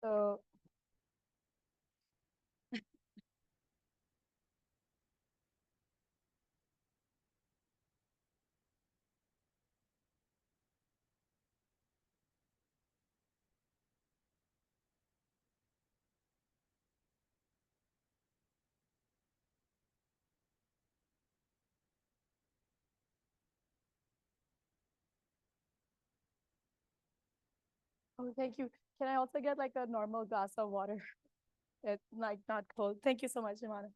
So, oh, thank you. Can I also get like a normal glass of water? It's like not cold. Thank you so much, Imana.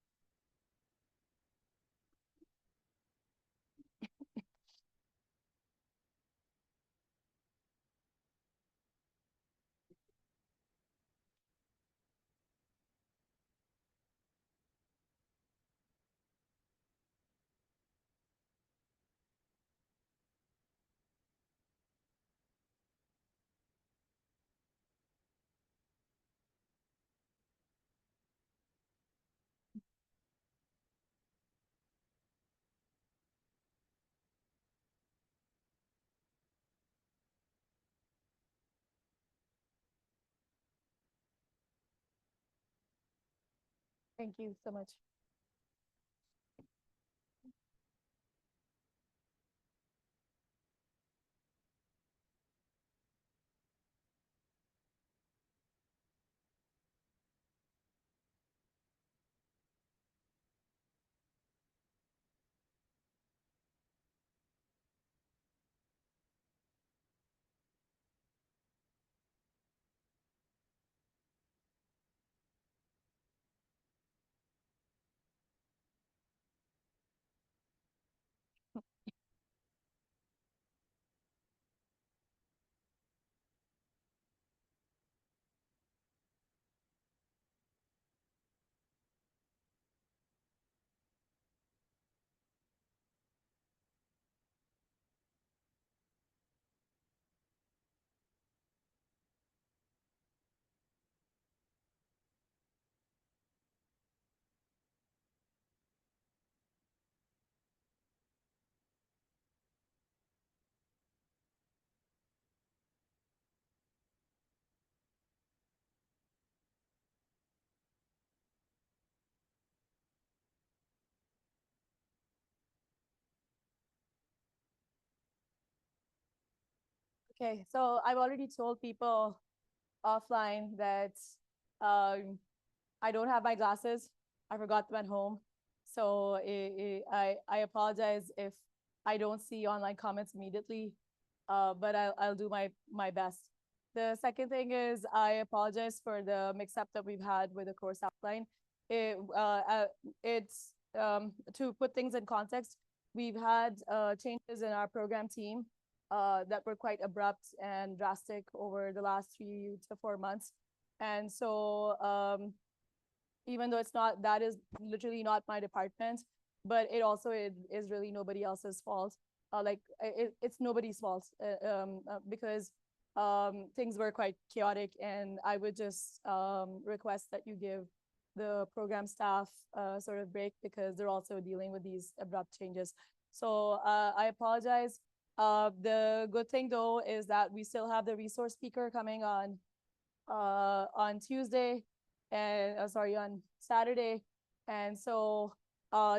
Thank you so much. Okay, so I've already told people offline that um, I don't have my glasses. I forgot them at home. So I apologize if I don't see online comments immediately, but I'll do my best. The second thing is I apologize for the mix-up that we've had with the course outline. It's to put things in context, we've had changes in our program team that were quite abrupt and drastic over the last 3 to 4 months. And so even though it's not, that is literally not my department, but it also is really nobody else's fault. It's nobody's fault because things were quite chaotic, and I would just request that you give the program staff sort of break because they're also dealing with these abrupt changes. So I apologize. The good thing though is that we still have the resource speaker coming on Tuesday and sorry, on Saturday. And so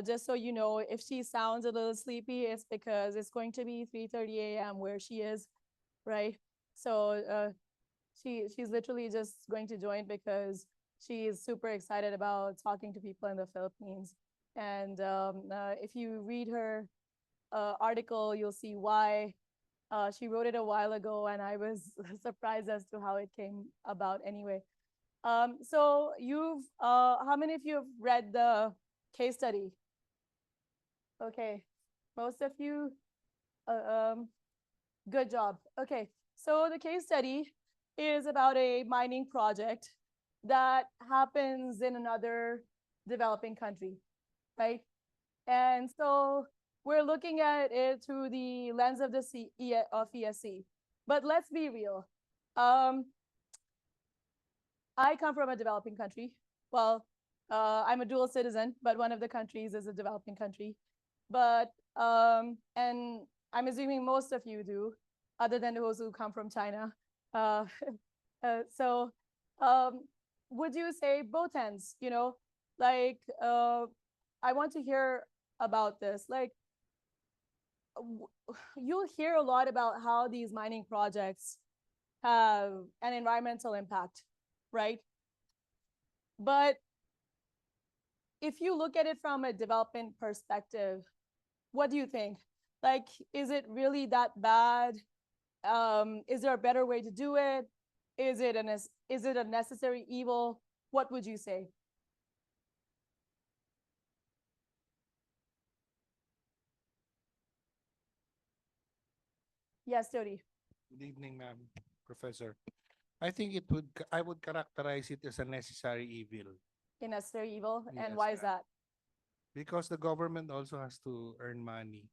just so you know, if she sounds a little sleepy, it's because it's going to be 3:30 a.m. where she is, right? So she's literally just going to join because she is super excited about talking to people in the Philippines. And if you read her article, you'll see why. She wrote it a while ago, and I was surprised as to how it came about anyway. So how many of you have read the case study? Okay, most of you, uh, um, good job. Okay, so the case study is about a mining project that happens in another developing country, right? And so we're looking at it through the lens of the of ESC. But let's be real. Um, I come from a developing country. Well, I'm a dual citizen, but one of the countries is a developing country. But and I'm assuming most of you do, other than those who come from China. Uh, so um, would you say both ends? Like I want to hear about this. Like you'll hear a lot about how these mining projects have an environmental impact, right? But if you look at it from a development perspective, what do you think? Like, is it really that bad? Is there a better way to do it? Is it a necessary evil? What would you say? Yes, Jody. Good evening, ma'am, Professor. I would characterize it as a necessary evil. A necessary evil, and Yes, why is ma'am. that? Because the government also has to earn money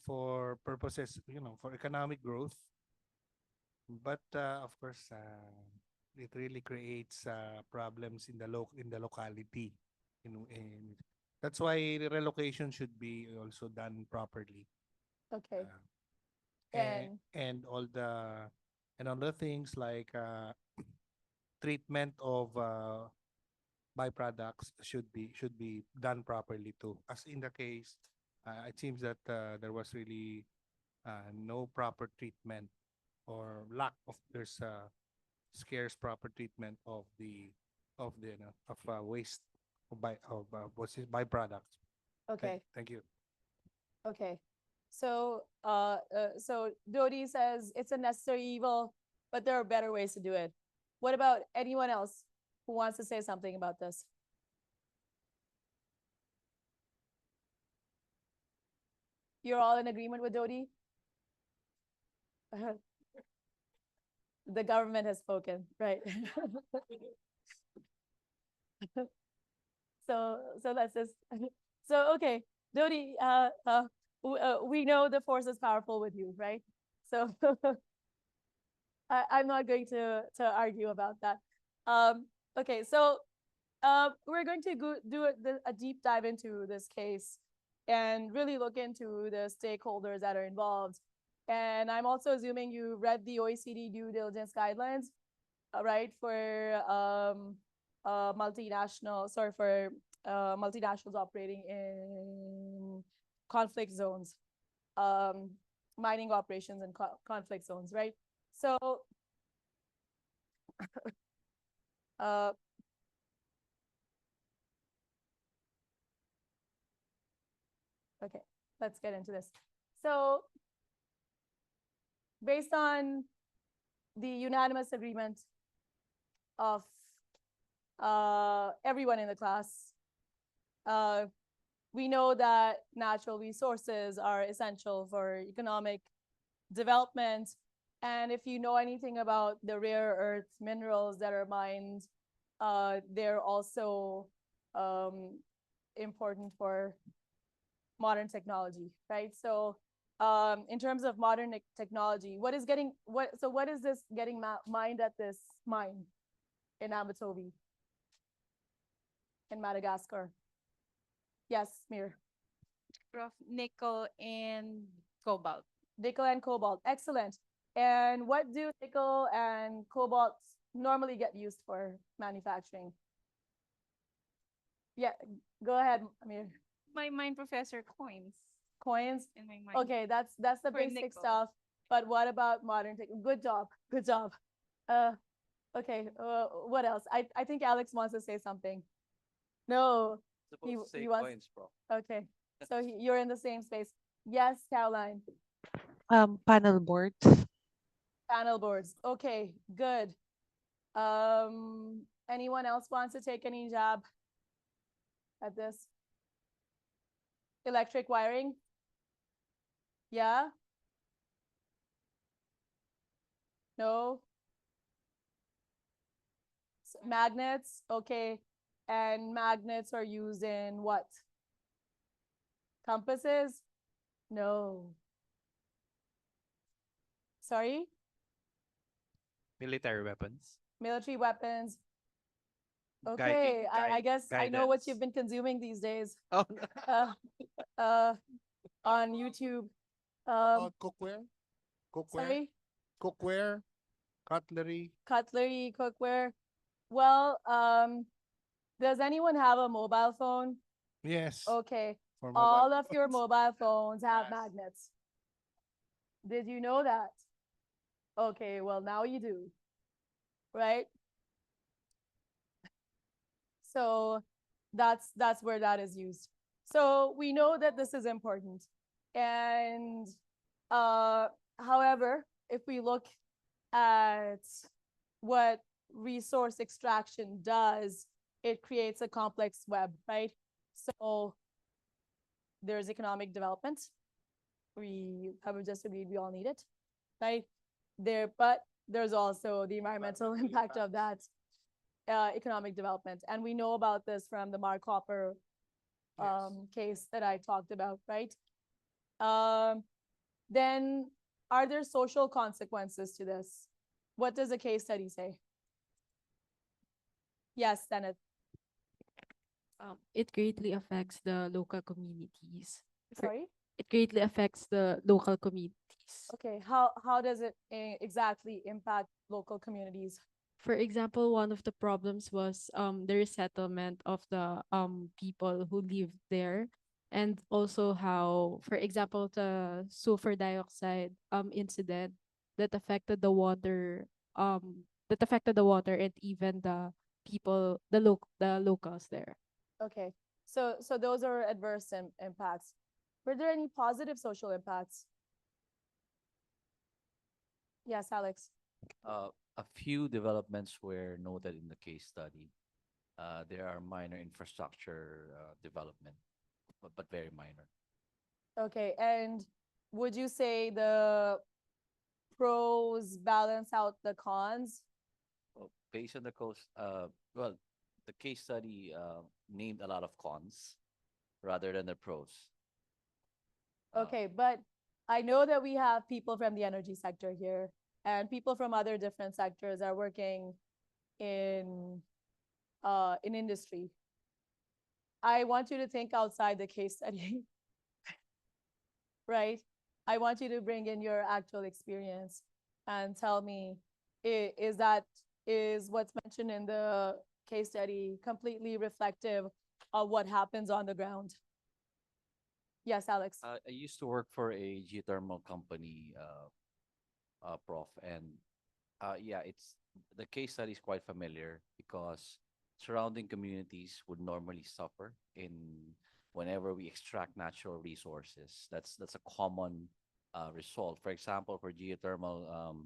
for purposes, for economic growth. But of course, it really creates problems in the locality. In That's why the relocation should be also done properly. Okay, Uh, and and and all the things like treatment of byproducts should be done properly too. As in the case, it seems that there was really no proper treatment or lack of there's scarce proper treatment of waste what's it byproducts. okay, Thank you. okay. So Dodi says it's a necessary evil, but there are better ways to do it. What about anyone else who wants to say something about this? You're all in agreement with Dodi? The government has spoken, right? So let's just so okay, Dodi, we know the force is powerful with you, right? So I'm not going to argue about that. Okay, so we're going to do a deep dive into this case and really look into the stakeholders that are involved. And I'm also assuming you read the OECD due diligence guidelines, right, for multinationals operating in conflict zones, um, mining operations in conflict zones, right? So, uh, okay, let's get into this. So, based on the unanimous agreement of everyone in the class, uh, we know that natural resources are essential for economic development. And if you know anything about the rare earth minerals that are mined, they're also um, important for modern technology, right? So in terms of modern technology, what is this getting mined at this mine in Abatobi in Madagascar? Yes, Mir. Prof, nickel and cobalt. Nickel and cobalt. Excellent. And what do nickel and cobalt normally get used for manufacturing? Yeah, go ahead, Amir. My mind professor coins Coins. in my mind. Okay, that's the For basic nickel. stuff. But what about modern tech? Good job. Good job. Uh, okay. What else? I think Alex wants to say something. No, Supposed to say he wants. coins, bro. Okay, so you're in the same space. Yes, Caroline. Panel boards. Panel boards. Okay, good. Anyone else wants to take any jab at this? Electric wiring? Yeah? No? Magnets? Okay. And magnets are used in what? Compasses? No. Sorry? Military weapons. Military weapons? Okay, I guess I know what you've been consuming these days Oh, no. uh, uh, on YouTube. Cookware, cookware, Sorry? cookware. Cutlery. cutlery, cookware. Well, does anyone have a mobile phone? Yes. Okay, For all mobile of your phones. mobile phones have Yes. magnets. Did you know that? Okay, well, now you do, right? So that's where that is used. So we know that this is important. And uh, however, if we look at what resource extraction does, it creates a complex web, right? So there's economic development. We have just agreed we all need it, right? But there's also the environmental impact of that economic development. And we know about this from the Mark Hopper Yes. case that I talked about, right? Um, then are there social consequences to this? What does the case study say? Yes, Senate. It greatly affects the local communities. Sorry. It greatly affects the local communities. Okay. How does it exactly impact local communities? For example, one of the problems was the resettlement of the people who live there, and also how, for example, the sulfur dioxide incident that affected the water and even the people, the locals there. Okay. So those are adverse impacts. Were there any positive social impacts? Yes, Alex. A few developments were noted in the case study. There are minor infrastructure development, but very minor. Okay. And would you say the pros balance out the cons? Well, based on the well, the case study named a lot of cons rather than the pros. Okay, but I know that we have people from the energy sector here and people from other different sectors are working in industry. I want you to think outside the case study, right? I want you to bring in your actual experience and tell me, is what's mentioned in the case study completely reflective of what happens on the ground? Yes, Alex. I used to work for a geothermal company, prof, and yeah, it's the case study is quite familiar because surrounding communities would normally suffer in whenever we extract natural resources. That's a common result. For example, for geothermal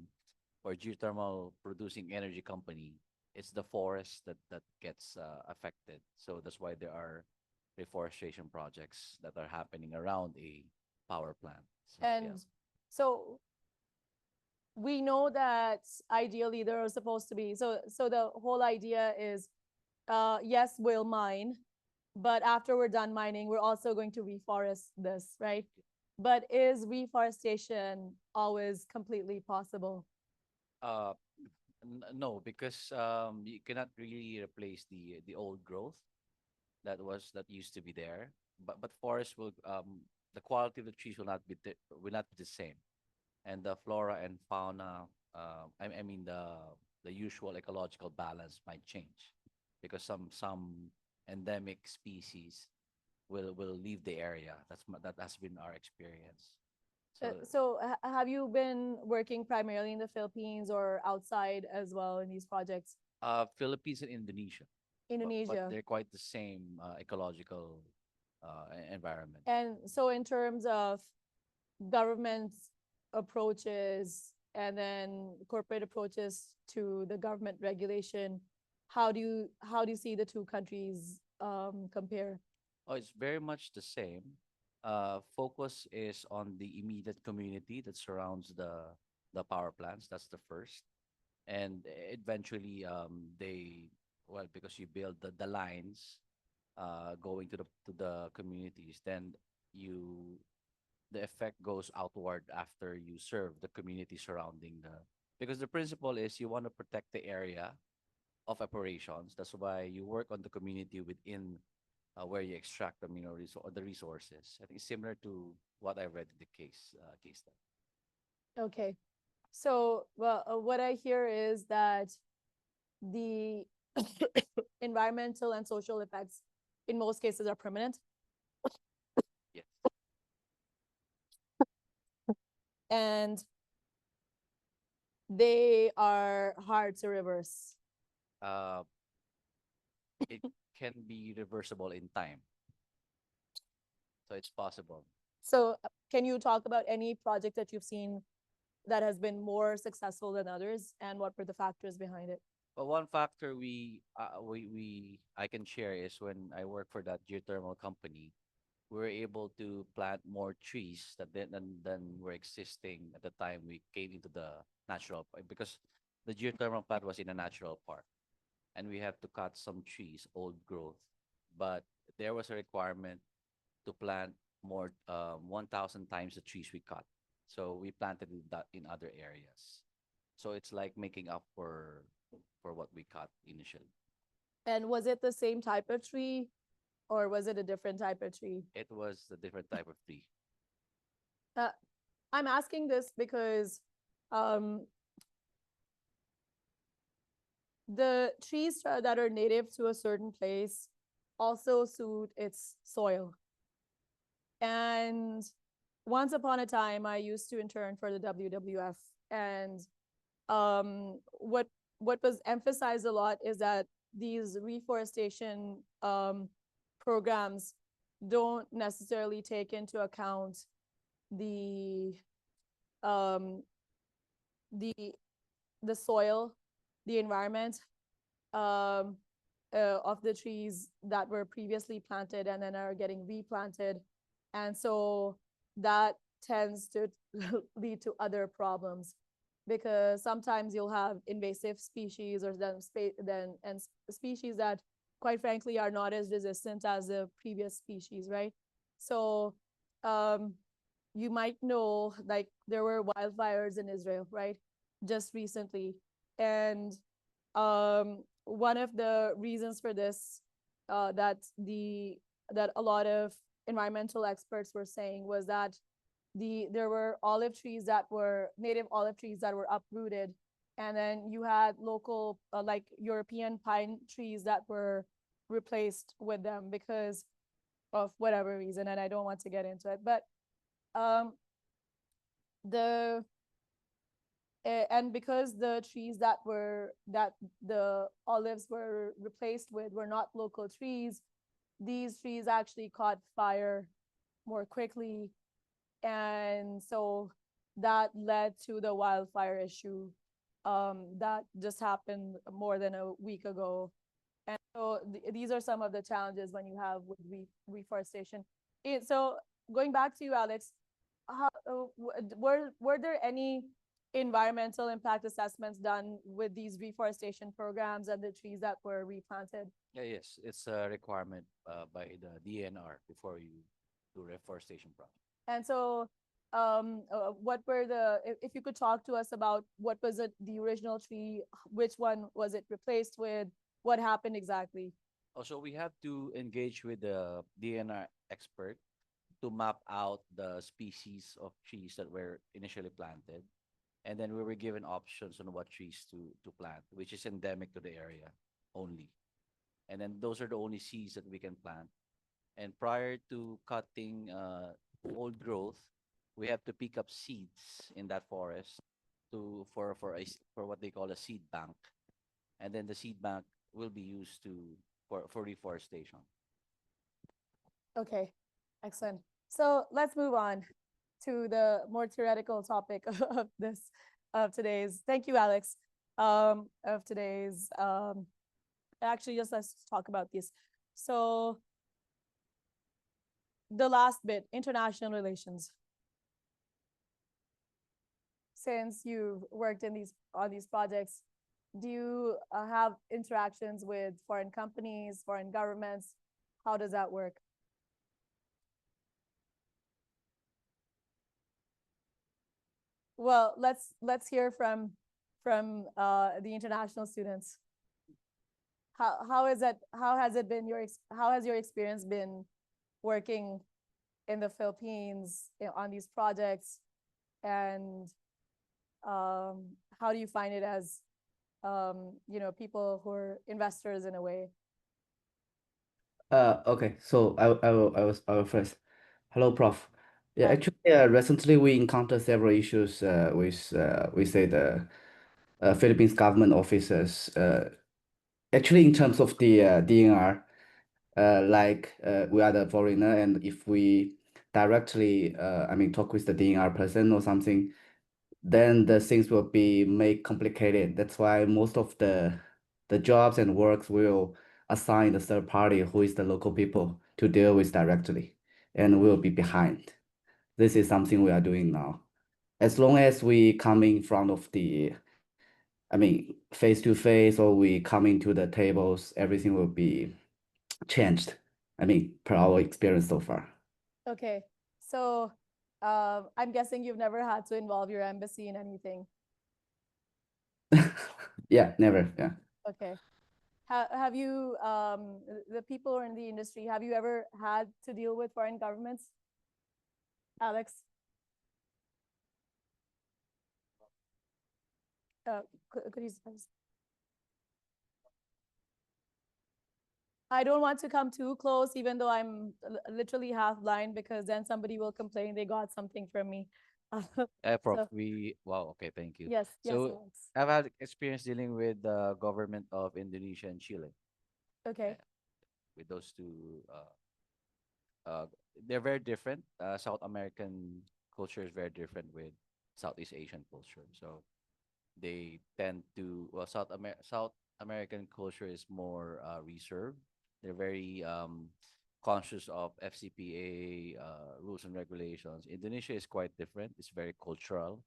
producing energy company, it's the forest that gets affected. So that's why there are reforestation projects that are happening around a power plant. So yeah. And so we know that ideally there are supposed to be, so the whole idea is yes, we'll mine, but after we're done mining we're also going to reforest this, right? But is reforestation always completely possible? Uh, no, because you cannot really replace the old growth that used to be there. But forest will the quality of the trees will not be the same, and the flora and fauna, I mean the usual ecological balance might change because some endemic species will leave the area. That has been our experience. So Have you been working primarily in the Philippines or outside as well in these projects? Philippines and Indonesia, but Indonesia. they're quite the same ecological environment. And so in terms of government approaches and then corporate approaches to the government regulation, how do you see the two countries compare? Oh, it's very much the same. Focus is on the immediate community that surrounds the power plants. That's the first, and eventually, because you build the lines, going to the communities, then you the effect goes outward after you serve the community surrounding because the principle is you want to protect the area of operations. That's why you work on the community within where you extract the the resources. I think it's similar to what I read in the case study. Okay. So, well, what I hear is that the environmental and social effects in most cases are permanent, Yes. and they are hard to reverse. Uh, it can be reversible in time, so it's possible. So, can you talk about any project that you've seen that has been more successful than others, and what were the factors behind it? But one factor we I can share is when I work for that geothermal company, we were able to plant more trees than were existing at the time we came into the natural because the geothermal plant was in a natural park, and we have to cut some trees, old growth, but there was a requirement to plant more 1,000 times the trees we cut. So we planted that in other areas. So it's like making up for what we cut initially. And was it the same type of tree, or was it a different type of tree? It was a different type of tree. Uh, I'm asking this because um, the trees that are native to a certain place also suit its soil. And once upon a time, I used to intern for the WWF, and what was emphasized a lot is that these reforestation programs don't necessarily take into account the um, the the soil, the environment um, of the trees that were previously planted and then are getting replanted, and so that tends to lead to other problems because sometimes you'll have invasive species or species that quite frankly are not as resistant as the previous species, right? So um, you might know like there were wildfires in Israel, right? Just recently. And one of the reasons for this that a lot of environmental experts were saying was that there were olive trees that were native olive trees that were uprooted, and then you had local like European pine trees that were replaced with them because of whatever reason, and I don't want to get into it. But um, the and because the trees that the olives were replaced with were not local trees, these trees actually caught fire more quickly, and so that led to the wildfire issue that just happened more than a week ago. And so these are some of the challenges when you have with reforestation. So going back to you, Alex, were there any environmental impact assessments done with these reforestation programs and the trees that were replanted? Yeah, yes, it's a requirement by the DNR before you do reforestation project. And so, what were if you could talk to us about what was it, the original tree, which one was it replaced with, what happened exactly? Also, we have to engage with the DNR expert to map out the species of trees that were initially planted. And then we were given options on what trees to plant, which is endemic to the area only. And then those are the only seeds that we can plant. And prior to cutting old growth, we have to pick up seeds in that forest for what they call a seed bank, and then the seed bank will be used for reforestation. Okay, excellent. So let's move on to the more theoretical topic of today's. Thank you, Alex. Of today's. Actually, just let's talk about this. So the last bit, international relations. Since you've worked in on these projects, do you have interactions with foreign companies, foreign governments? How does that work? Well, let's hear from the international students. How has it been how has your experience been working in the Philippines on these projects, and How do you find it as, people who are investors in a way? Okay, so I will first. Hello, Prof. Yeah, Hi. actually, recently we encountered several issues with we say the Philippines government officers. Actually, in terms of the DNR, like we are the foreigner, and if we directly, I mean, talk with the DNR person or something, then the things will be made complicated. That's why most of the jobs and works will assign the third party who is the local people to deal with directly, and we'll be behind. This is something we are doing now. As long as we come in front of the, I mean, face to face, or we coming to the tables, everything will be changed. I mean, per our experience so far. Okay. So, I'm guessing you've never had to involve your embassy in anything. Yeah, never. Yeah. Okay. Have you, the people in the industry, have you ever had to deal with foreign governments? Alex? Could you? I don't want to come too close, even though I'm literally half blind, because then somebody will complain they got something from me. Prof, So, wow, okay, thank you. yes, So Alex. I've had experience dealing with the government of Indonesia and Chile. Okay. With those two, uh, they're very different. South American culture is very different with Southeast Asian culture. So they tend to, well, South American culture is more reserved. They're very conscious of FCPA rules and regulations. Indonesia is quite different. It's very cultural.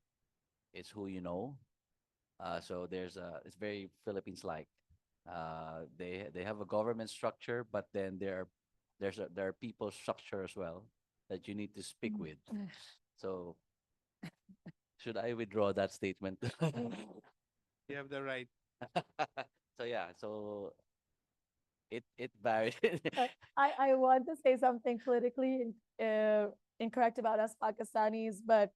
It's who you know. So it's very Philippines like. They have a government structure, but then there are people structure as well that you need to speak with. So should I withdraw that statement? You have the right. So yeah, so it varies. I want to say something politically incorrect about us Pakistanis, but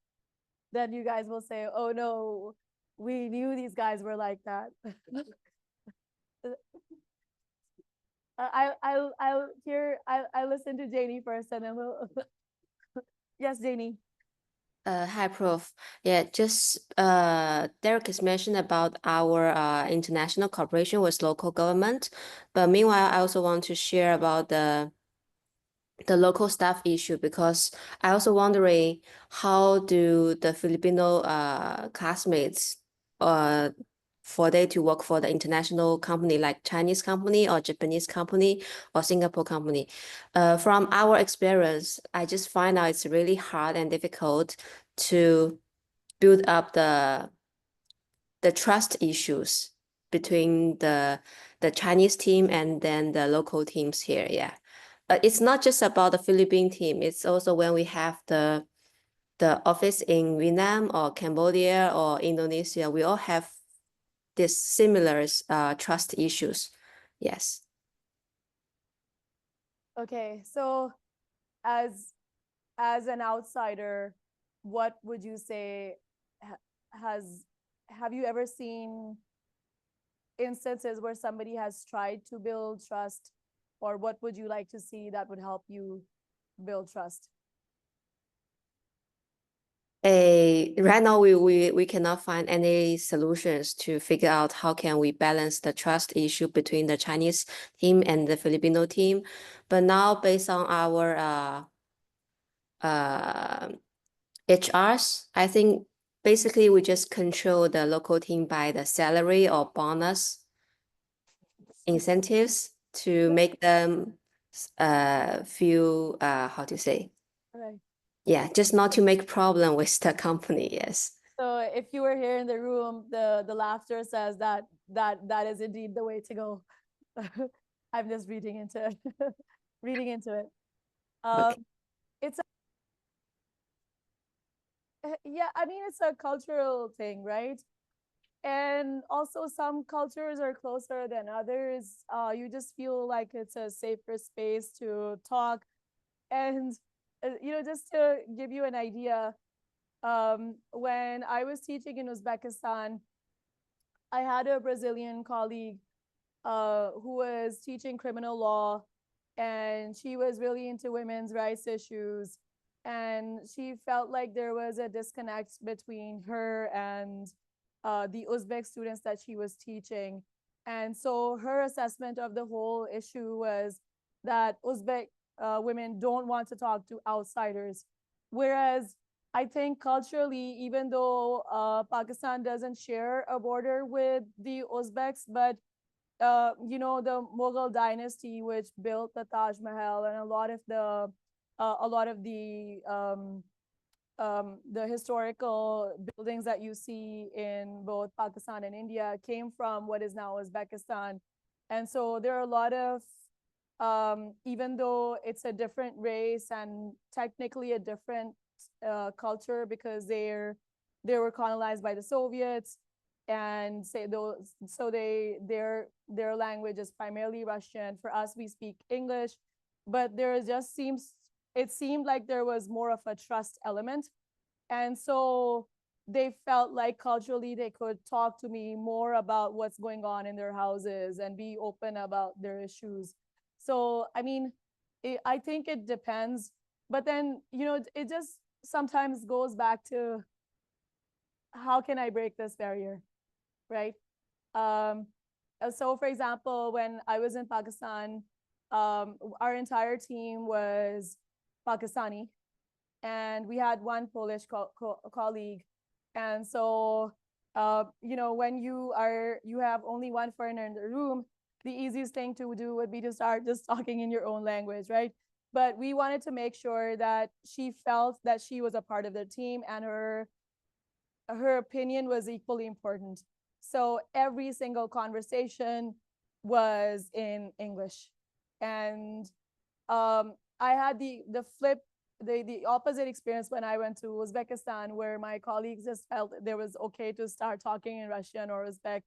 then you guys will say, "Oh no, we knew these guys were like that." I'll hear. I'll listen to Janie first, and then we'll. Yes, Janie. Hi, Prof. Yeah, just Derek has mentioned about our international cooperation with local government, but meanwhile, I also want to share about the local staff issue, because I also wondering how do the Filipino classmates for they to work for the international company like Chinese company or Japanese company or Singapore company. From our experience, I just find out it's really hard and difficult to build up the trust issues between the Chinese team and then the local teams here. Yeah. It's not just about the Philippine team. It's also when we have the office in Vietnam or Cambodia or Indonesia, we all have this similar trust issues. Yes. Okay, so as as an outsider, what would you say has have you ever seen instances where somebody has tried to build trust, or what would you like to see that would help you build trust? Right now we cannot find any solutions to figure out how can we balance the trust issue between the Chinese team and the Filipino team. But now based on our HRs, I think basically we just control the local team by the salary or bonus incentives to make them feel how to say, Right. yeah, just not to make problem with the company. Yes. So if you were here in the room, the laughter says that is indeed the way to go. I'm just reading into it. Reading into it. Okay. It's yeah, I mean it's a cultural thing, right? And also some cultures are closer than others. You just feel like it's a safer space to talk. And just to give you an idea, When I was teaching in Uzbekistan, I had a Brazilian colleague who was teaching criminal law, and she was really into women's rights issues. And she felt like there was a disconnect between her and the Uzbek students that she was teaching. And so her assessment of the whole issue was that Uzbek women don't want to talk to outsiders. Whereas I think culturally, even though Pakistan doesn't share a border with the Uzbeks, but the Mughal dynasty, which built the Taj Mahal, and a lot of the historical buildings that you see in both Pakistan and India came from what is now Uzbekistan. And so there are a lot of, even though it's a different race and technically a different culture because they were colonized by the Soviets, and say those, so their language is primarily Russian. For us, we speak English, but there just seems it seemed like there was more of a trust element. And so they felt like culturally they could talk to me more about what's going on in their houses and be open about their issues. So, I mean, I think it depends. But then, it just sometimes goes back to how can I break this barrier, right? Um, so, for example, when I was in Pakistan, our entire team was Pakistani, and we had one Polish colleague. And so, when you have only one foreigner in the room, the easiest thing to do would be to start just talking in your own language, right? But we wanted to make sure that she felt that she was a part of the team and her opinion was equally important. So every single conversation was in English. And I had the opposite experience when I went to Uzbekistan, where my colleagues just felt there was okay to start talking in Russian or Uzbek.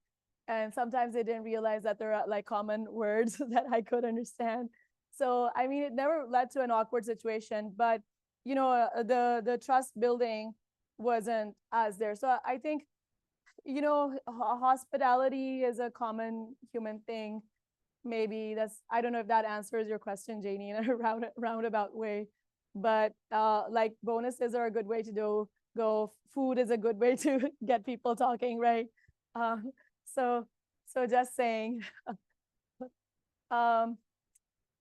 And sometimes they didn't realize that there are like common words that I could understand. So, I mean, it never led to an awkward situation, but the trust building wasn't as there. So I think, hospitality is a common human thing. Maybe I don't know if that answers your question, Janie, in a roundabout way. But like bonuses are a good way to go. Food is a good way to get people talking, right? Um, so so just saying. Um,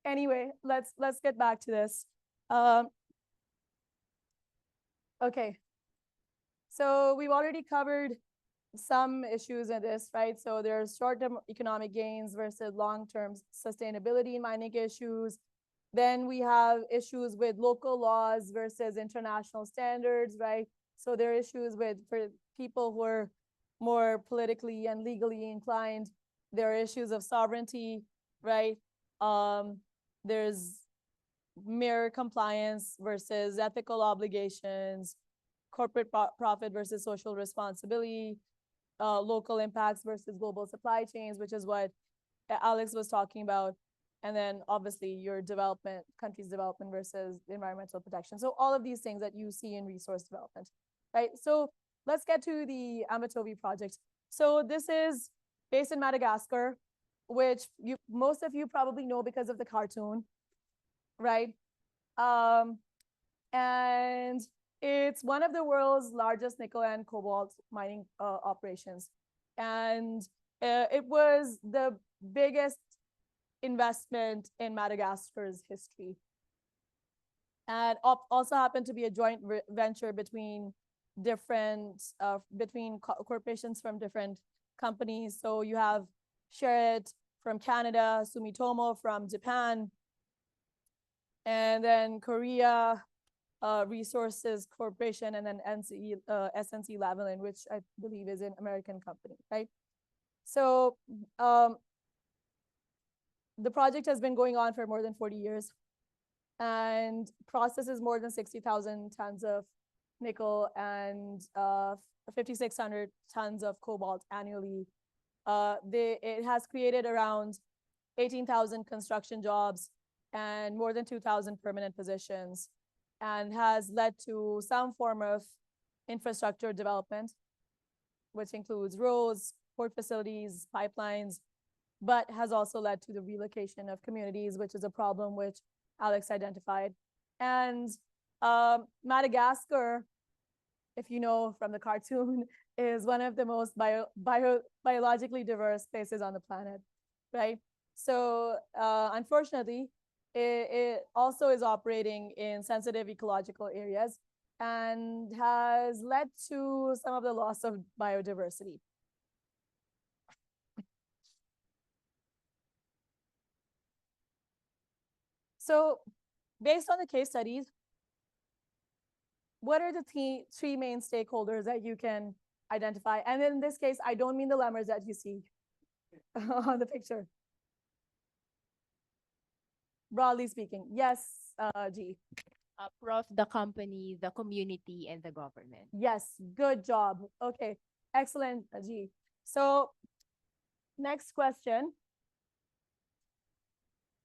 anyway, let's get back to this. Um, okay. So we've already covered some issues in this, right? So there's short-term economic gains versus long-term sustainability in mining issues. Then we have issues with local laws versus international standards, right? So there are issues for people who are more politically and legally inclined. There are issues of sovereignty, right? There's mere compliance versus ethical obligations, corporate profit versus social responsibility, local impacts versus global supply chains, which is what Alex was talking about. And then obviously your country's development versus environmental protection. So all of these things that you see in resource development, right? So let's get to the Amatovi project. So this is based in Madagascar, which most of you probably know because of the cartoon, right? And it's one of the world's largest nickel and cobalt mining operations. And it was the biggest investment in Madagascar's history. And also happened to be a joint venture between corporations from different companies. So you have Sherritt from Canada, Sumitomo from Japan, and then Korea Resources Corporation, and then SNC Lavalin, which I believe is an American company, right? So the project has been going on for more than 40 years and processes more than 60,000 tons of nickel and 5,600 tons of cobalt annually. It has created around 18,000 construction jobs and more than 2,000 permanent positions, and has led to some form of infrastructure development, which includes roads, port facilities, pipelines, but has also led to the relocation of communities, which is a problem which Alex identified. And Madagascar, if you know from the cartoon, is one of the most biologically diverse places on the planet, right? So unfortunately, it also is operating in sensitive ecological areas and has led to some of the loss of biodiversity. So based on the case studies, what are the three main stakeholders that you can identify? And in this case, I don't mean the lemurs that you see on the picture. Broadly speaking, yes, G. Prof, the company, the community, and the government. Yes, good job. Okay, excellent, G. So next question.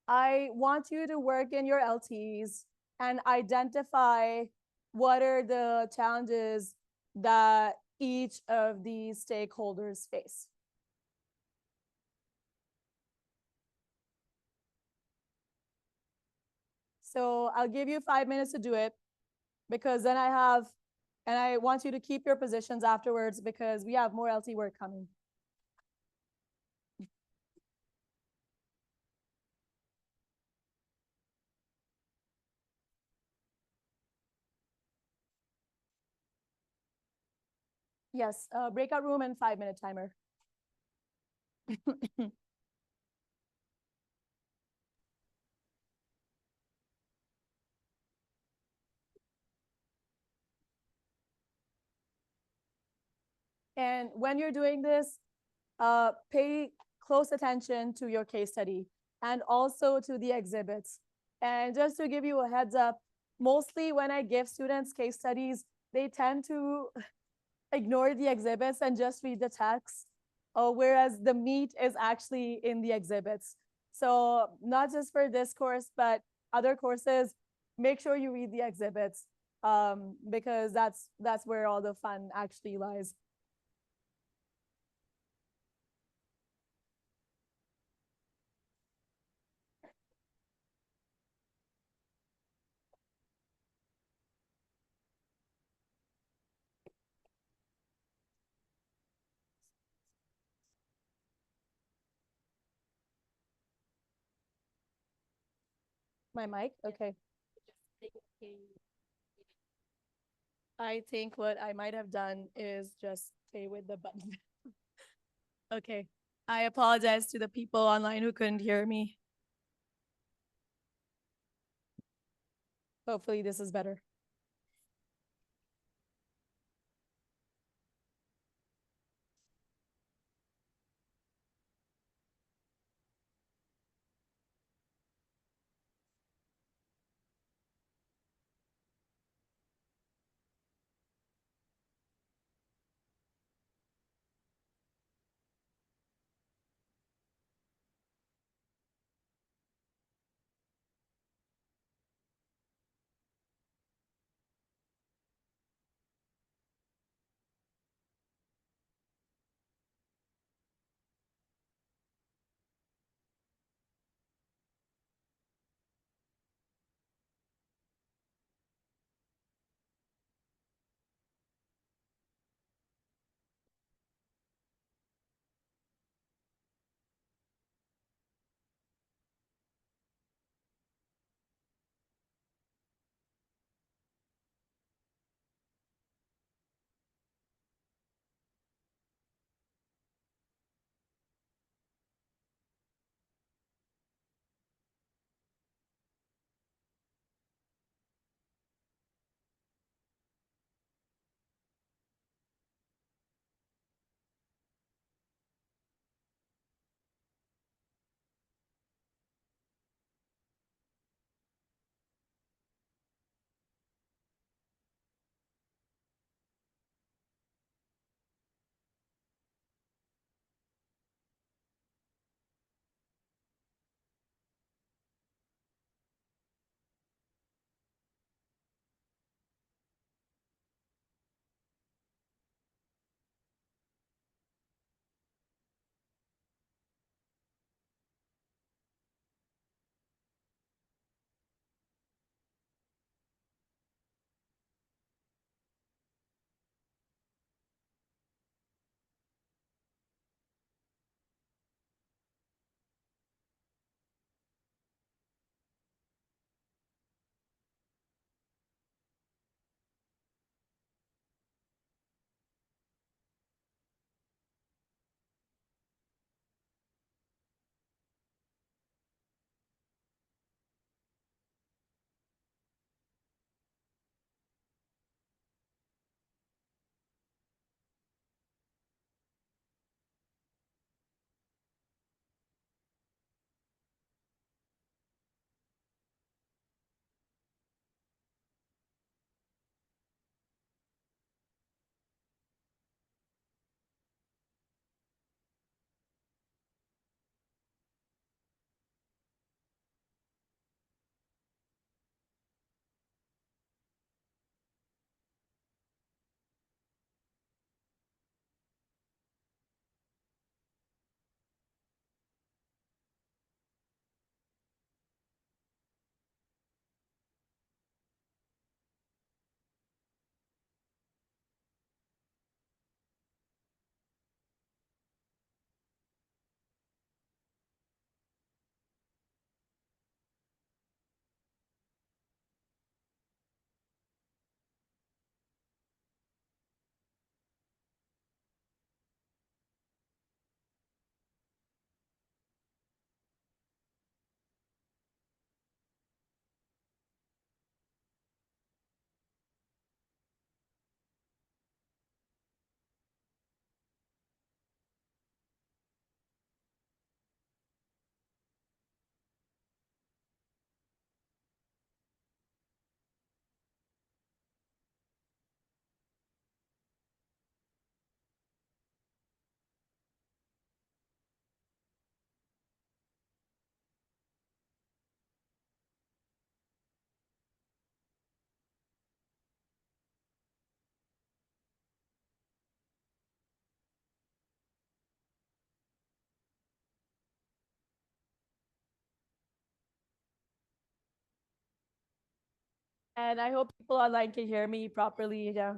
I want you to work in your LTs and identify what are the challenges that each of these stakeholders face. So I'll give you 5 minutes to do it because then I want you to keep your positions afterwards because we have more LT work coming. Yes, breakout room and 5-minute timer. And when you're doing this, pay close attention to your case study and also to the exhibits. And just to give you a heads up, mostly when I give students case studies, they tend to ignore the exhibits and just read the text, whereas the meat is actually in the exhibits. So not just for this course, but other courses, make sure you read the exhibits because that's where all the fun actually lies. My mic? Okay. I think what I might have done is just stay with the button. Okay. I apologize to the people online who couldn't hear me. Hopefully this is better. And I hope people online can hear me properly. Yeah.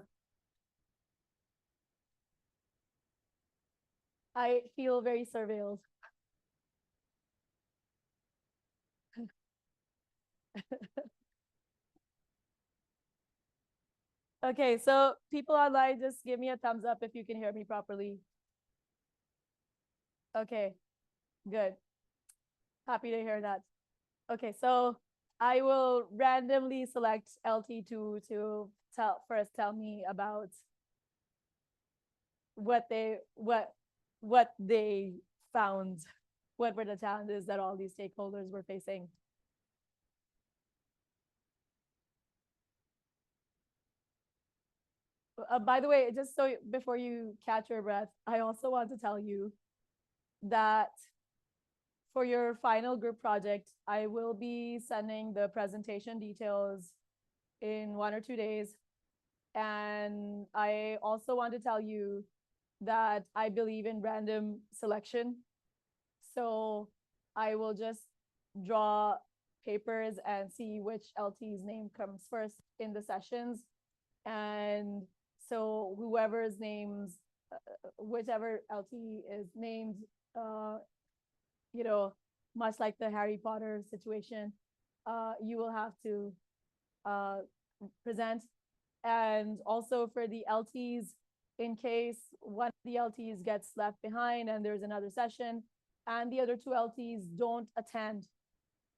I feel very surveilled. Okay, so people online, just give me a thumbs up if you can hear me properly. Okay, good. Happy to hear that. Okay, so I will randomly select LT2 to tell me about what they found, what were the challenges that all these stakeholders were facing. By the way, just so before you catch your breath, I also want to tell you that for your final group project, I will be sending the presentation details in 1 or 2 days. And I also want to tell you that I believe in random selection. So I will just draw papers and see which LT's name comes first in the sessions. And so whoever's names, whichever LT is named, uh, you know, much like the Harry Potter situation, you will have to uh, present. And also for the LTs, in case one of the LTs gets left behind and there's another session and the other two LTs don't attend,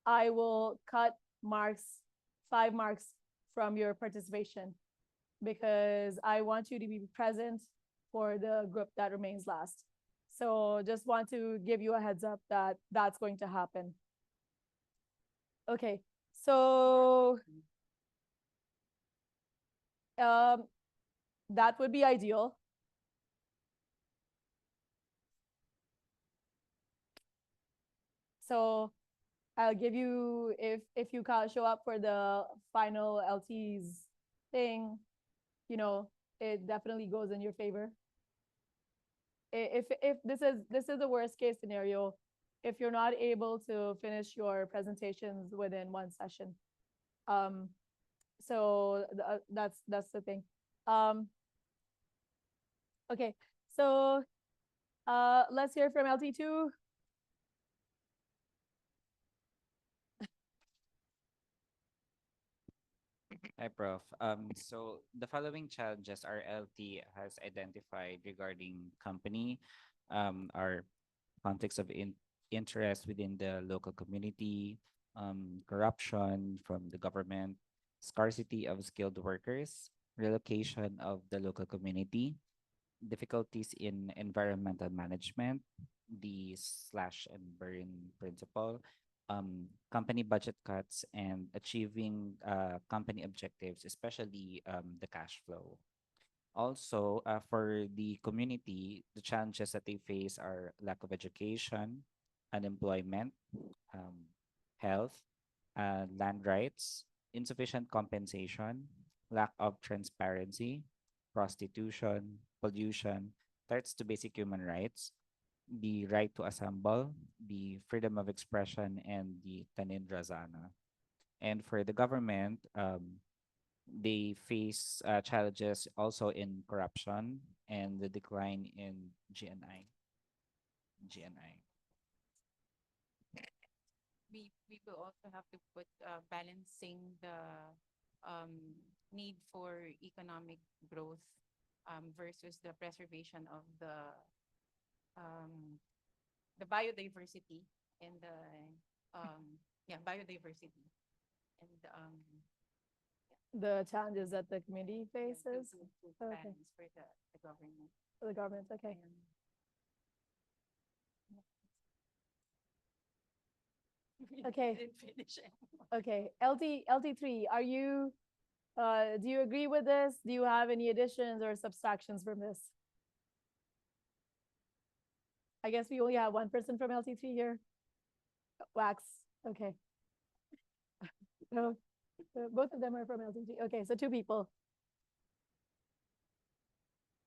I will cut marks, 5 marks from your participation because I want you to be present for the group that remains last. So just want to give you a heads up that that's going to happen. Okay, so that would be ideal. So I'll give you, if you can't show up for the final LT's thing, you know, it definitely goes in your favor. If this is the worst case scenario, if you're not able to finish your presentations within one session. So that's the thing. Okay, so let's hear from LT2. Hi, Prof. So the following challenges our LT has identified regarding company are conflicts of interest within the local community, corruption from the government, scarcity of skilled workers, relocation of the local community, difficulties in environmental management, the slash and burn principle, company budget cuts, and achieving company objectives, especially the cash flow. Also, for the community, the challenges that they face are lack of education, unemployment, um, health, land rights, insufficient compensation, lack of transparency, prostitution, pollution, threats to basic human rights, the right to assemble, the freedom of expression, and the Tanin Razana. And for the government, they face challenges also in corruption and the decline in GNI. GNI. We will also have to put balancing the need for economic growth versus the preservation of the biodiversity and biodiversity and The challenges that the community faces. to Okay. balance for the government. For the government, okay. Okay. Didn't finish it. Okay, LT3, are you, do you agree with this? Do you have any additions or subtractions from this? I guess we only have one person from LT3 here. Wax, okay. No, both of them are from LT3. Okay, so 2 people.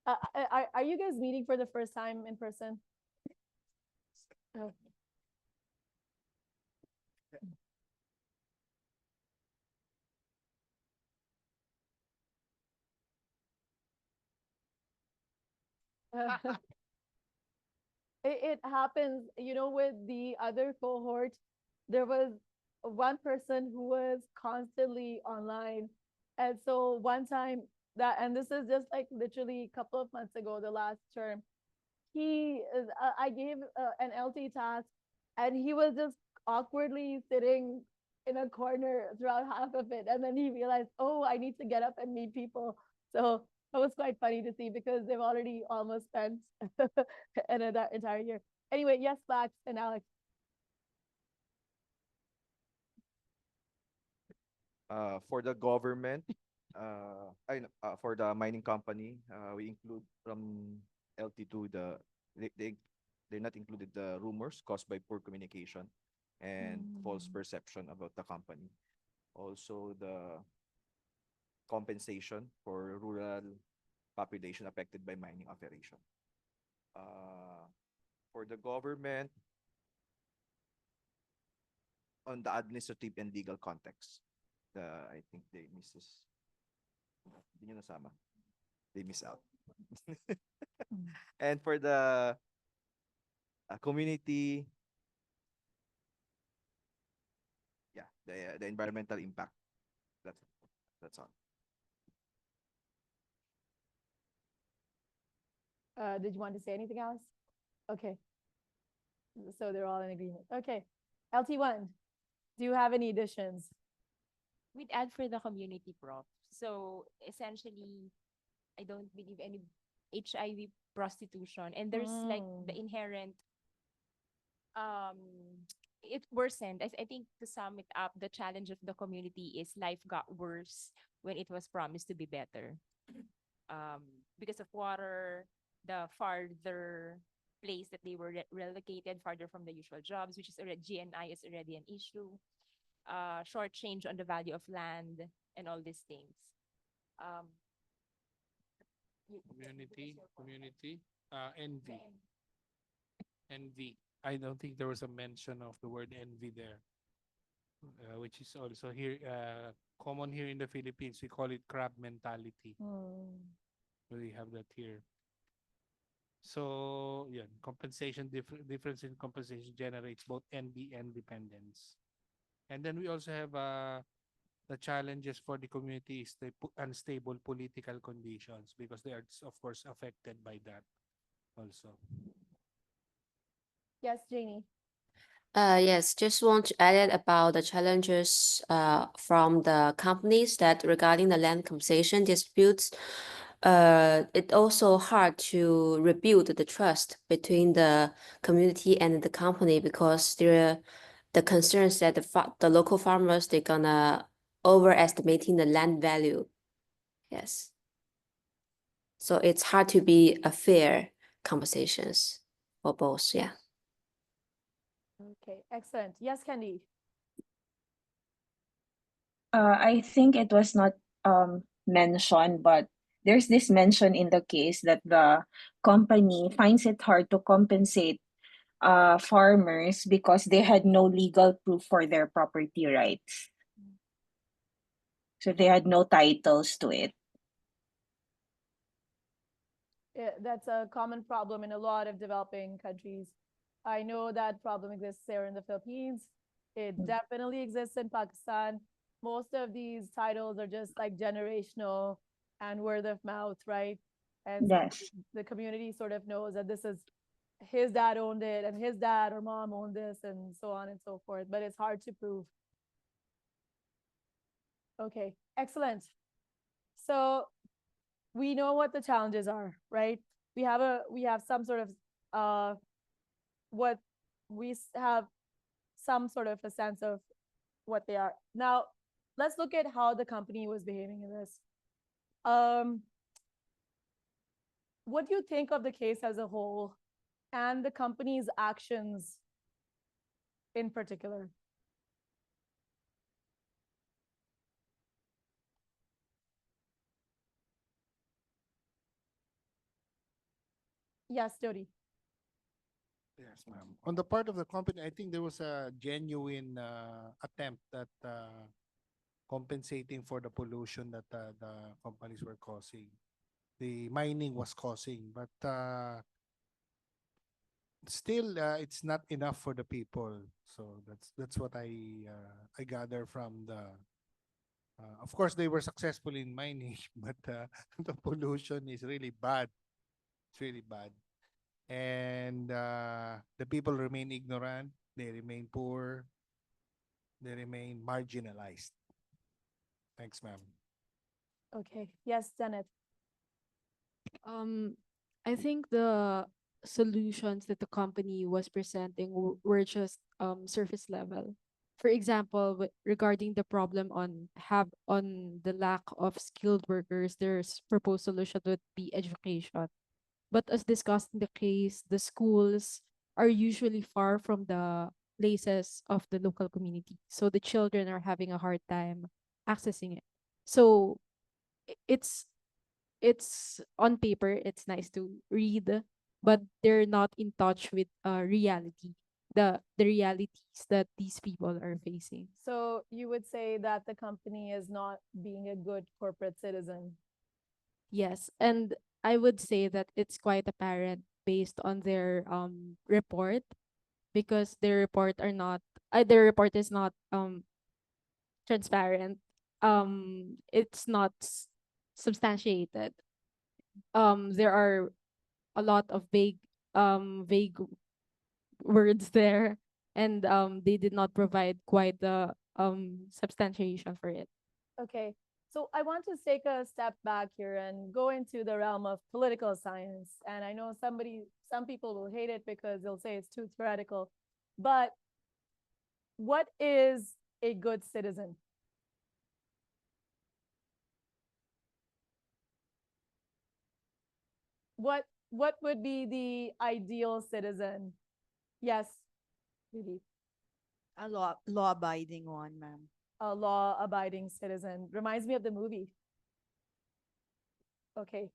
Are you guys meeting for the first time in person? Oh. It happens, with the other cohort, there was one person who was constantly online. And so one time and this is just like literally a couple of months ago, the last term, I gave an LT task, and he was just awkwardly sitting in a corner throughout half of it. And then he realized, oh, I need to get up and meet people. So it was quite funny to see because they've already almost spent an entire year. Anyway, yes, Max and Alex. For the government, for the mining company, we include from LT2 they're not included the rumors caused by poor communication and false perception about the company. Also the compensation for rural population affected by mining operation. For the government, on the administrative and legal context, I think they misses. Hindi nyo nasama. They miss out. And for the community, yeah, the environmental impact. That's all. Did you want to say anything else? Okay. So they're all in agreement. Okay. LT1, do you have any additions? We'd add for the community, Prof. So essentially, I don't believe any HIV prostitution, and there's like the inherent it worsened. I think to sum it up, the challenge of the community is life got worse when it was promised to be better. Because of water, the farther place that they were relocated, farther from the usual jobs, which is already GNI is already an issue. Short change on the value of land and all these things. Community, envy. Envy. I don't think there was a mention of the word envy there, which is also here common here in the Philippines. We call it crab mentality. We have that here. So yeah, compensation difference in compensation generates both envy and dependence. And then we also have the challenges for the community is the unstable political conditions because they are of course affected by that also. Yes, Janie. Yes, just want to add about the challenges from the companies that regarding the land compensation disputes. It also hard to rebuild the trust between the community and the company because the concerns that the local farmers they're gonna overestimating the land value. Yes. So it's hard to be a fair compensations for both. Yeah. Okay, excellent. Yes, Candy. I think it was not mentioned, but there's this mention in the case that the company finds it hard to compensate farmers because they had no legal proof for their property rights. So they had no titles to it. That's a common problem in a lot of developing countries. I know that problem exists here in the Philippines. It definitely exists in Pakistan. Most of these titles are just like generational and word of mouth, right? And so Yes. the community sort of knows that this is his dad owned it and his dad or mom owned this and so on and so forth, but it's hard to prove. Okay, excellent. So we know what the challenges are, right? We have some sort of what we have some sort of a sense of what they are. Now, let's look at how the company was behaving in this. What do you think of the case as a whole and the company's actions in particular? Yes, Jody. Yes, ma'am. On the part of the company, I think there was a genuine attempt at compensating for the pollution that the companies were causing. the mining was causing. But still, it's not enough for the people. So that's what I gather from the. Of course, they were successful in mining, but the pollution is really bad. It's really bad, and the people remain ignorant. They remain poor. They remain marginalized. Thanks, ma'am. Okay. Yes, Janet. Um, I think the solutions that the company was presenting were just surface level. For example, regarding the problem on the lack of skilled workers, there's proposed solution would be education. But as discussed in the case, the schools are usually far from the places of the local community. So the children are having a hard time accessing it. So it's on paper, it's nice to read, but they're not in touch with reality, the realities that these people are facing. So you would say that the company is not being a good corporate citizen. Yes, and I would say that it's quite apparent based on their report, because their report is not transparent. It's not substantiated. There are a lot of vague words there, and they did not provide quite the substantiation for it. Okay. So I want to take a step back here and go into the realm of political science. And I know some people will hate it because they'll say it's too theoretical. But what is a good citizen? What would be the ideal citizen? Yes, Judy. A law-abiding one, ma'am. A law-abiding citizen. Reminds me of the movie. Okay.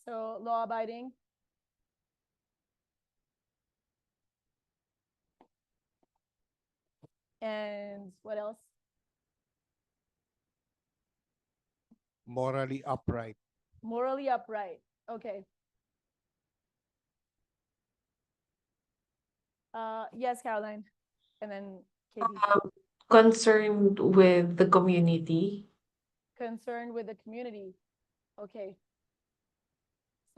So law-abiding. And what else? Morally upright. Morally upright. Okay. Yes, Caroline. And then Katie. Concerned with the community. Concerned with the community. Okay.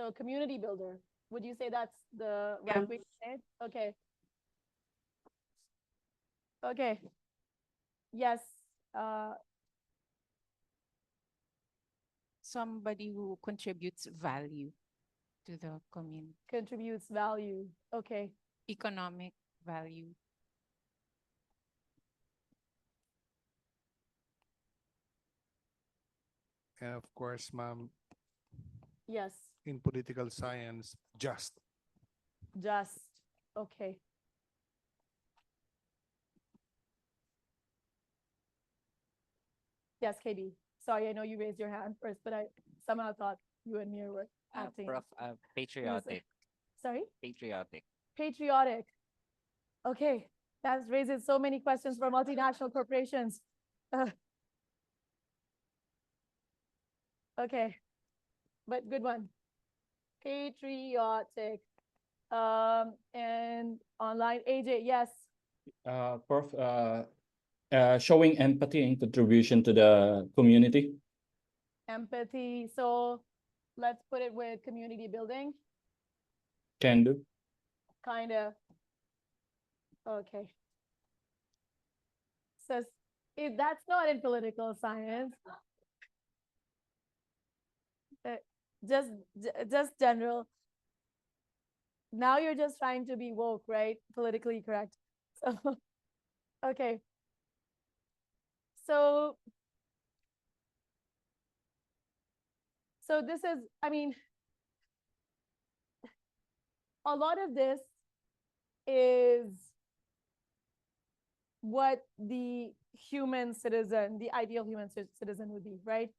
So community builder. Would you say that's the right way to say it? Okay. Okay. Yes. Somebody who contributes value to the community, Contributes value. Okay. economic value. And of course, ma'am, Yes. in political science, just. Just. Okay. Yes, KB. Sorry, I know you raised your hand first, but I somehow thought you and Mir were acting. Prof, patriotic. Sorry? Patriotic. Patriotic. Okay. That raises so many questions for multinational corporations. Okay. But good one. Patriotic. And online, AJ, yes. Prof, showing empathy and contribution to the community. Empathy. So let's put it with community building. Can do. Kind of. Okay. So if that's not in political science, uh, just general. Now you're just trying to be woke, right? Politically correct. So, okay. So this is, I mean, a lot of this is what the human citizen, the ideal human citizen would be, right?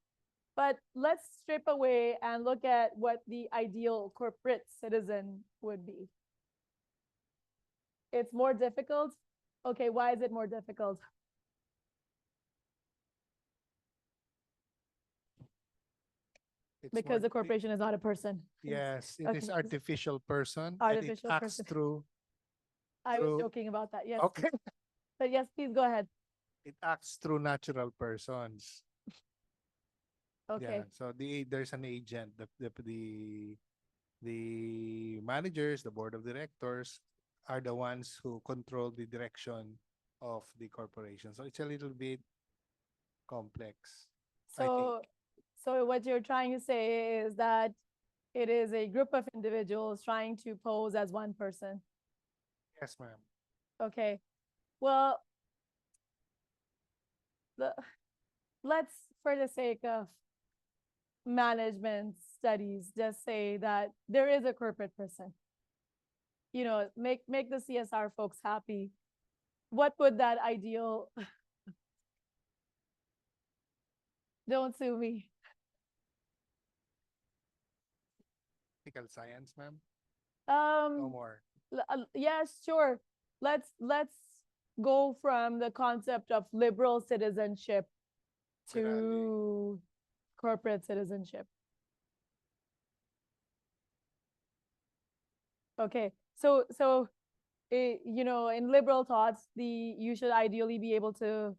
But let's strip away and look at what the ideal corporate citizen would be. It's more difficult. Okay, why is it more difficult? It's because the more- corporation is not a person. Yes, it is Okay. artificial person, and Artificial it acts person. through. I was True. joking about that. Yes. Okay, But yes, please go ahead. it acts through natural persons. Okay. Yeah, so there's an agent, the managers, the board of directors are the ones who control the direction of the corporation. So it's a little bit complex. I think. So what you're trying to say is that it is a group of individuals trying to pose as one person. Yes, ma'am. Okay. Well, let's, for the sake of management studies, just say that there is a corporate person. You know, make the CSR folks happy. What would that ideal? Don't sue me. Political science, ma'am. No more. Yes, sure. Let's go from the concept of liberal citizenship to corporate citizenship. Okay, so you know, in liberal thoughts, you should ideally be able to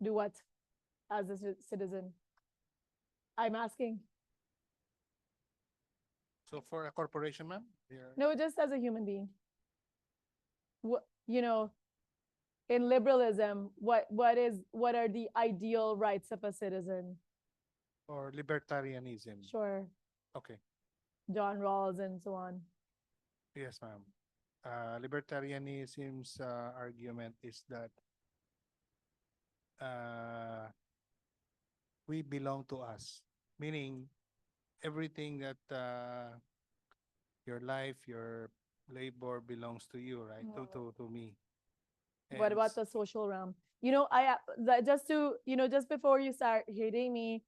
do what as a citizen? I'm asking. So for a corporation, ma'am, No, just as a human being. You know, in liberalism, what are the ideal rights of a citizen? or libertarianism. Sure, Okay. John Rawls and so on. Yes, ma'am. Libertarianism's argument is that we belong to us, meaning everything that your life, your labor belongs to you, right? To me. What And about the social realm? You know, just to, you know, just before you start hating me,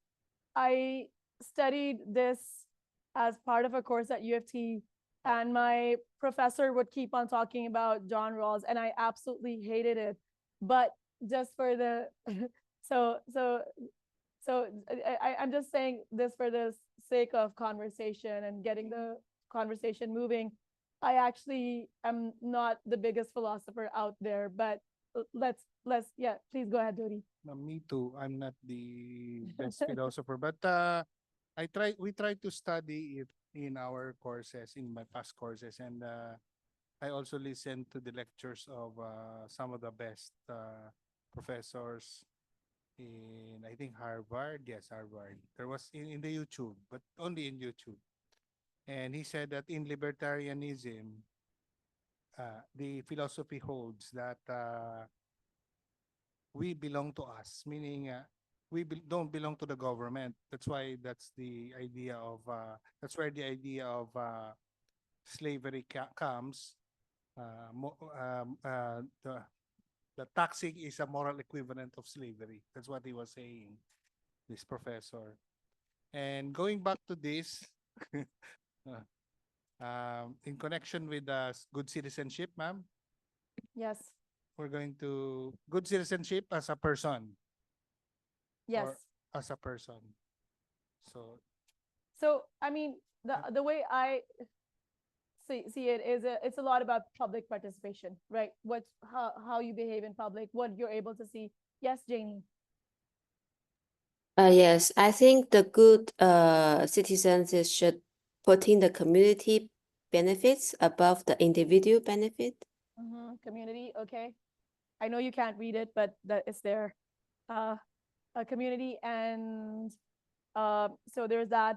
I studied this as part of a course at U of T, and my professor would keep on talking about John Rawls, and I absolutely hated it. But just for the so I'm just saying this for the sake of conversation and getting the conversation moving. I actually am not the biggest philosopher out there, but let's yeah, please go ahead, Dodi. me too. I'm not the best philosopher, but we try to study it in our courses, in my past courses, and I also listen to the lectures of some of the best professors in, I think, Harvard. Yes, Harvard. There was in the YouTube, but only in YouTube. And he said that in libertarianism, the philosophy holds that we belong to us, meaning don't belong to the government. That's why that's the idea of that's where the idea of slavery comes. The taxing is a moral equivalent of slavery. That's what he was saying, this professor. And going back to this, in connection with good citizenship, ma'am, Yes, we're going to good citizenship as a person yes. or as a person. So I mean, the way I see it is it's a lot about public participation, right? How you behave in public, what you're able to see. Yes, Janie. Yes, I think the good citizens should put in the community benefits above the individual benefit. Community, okay. I know you can't read it, but that is there. A community, and so there's that.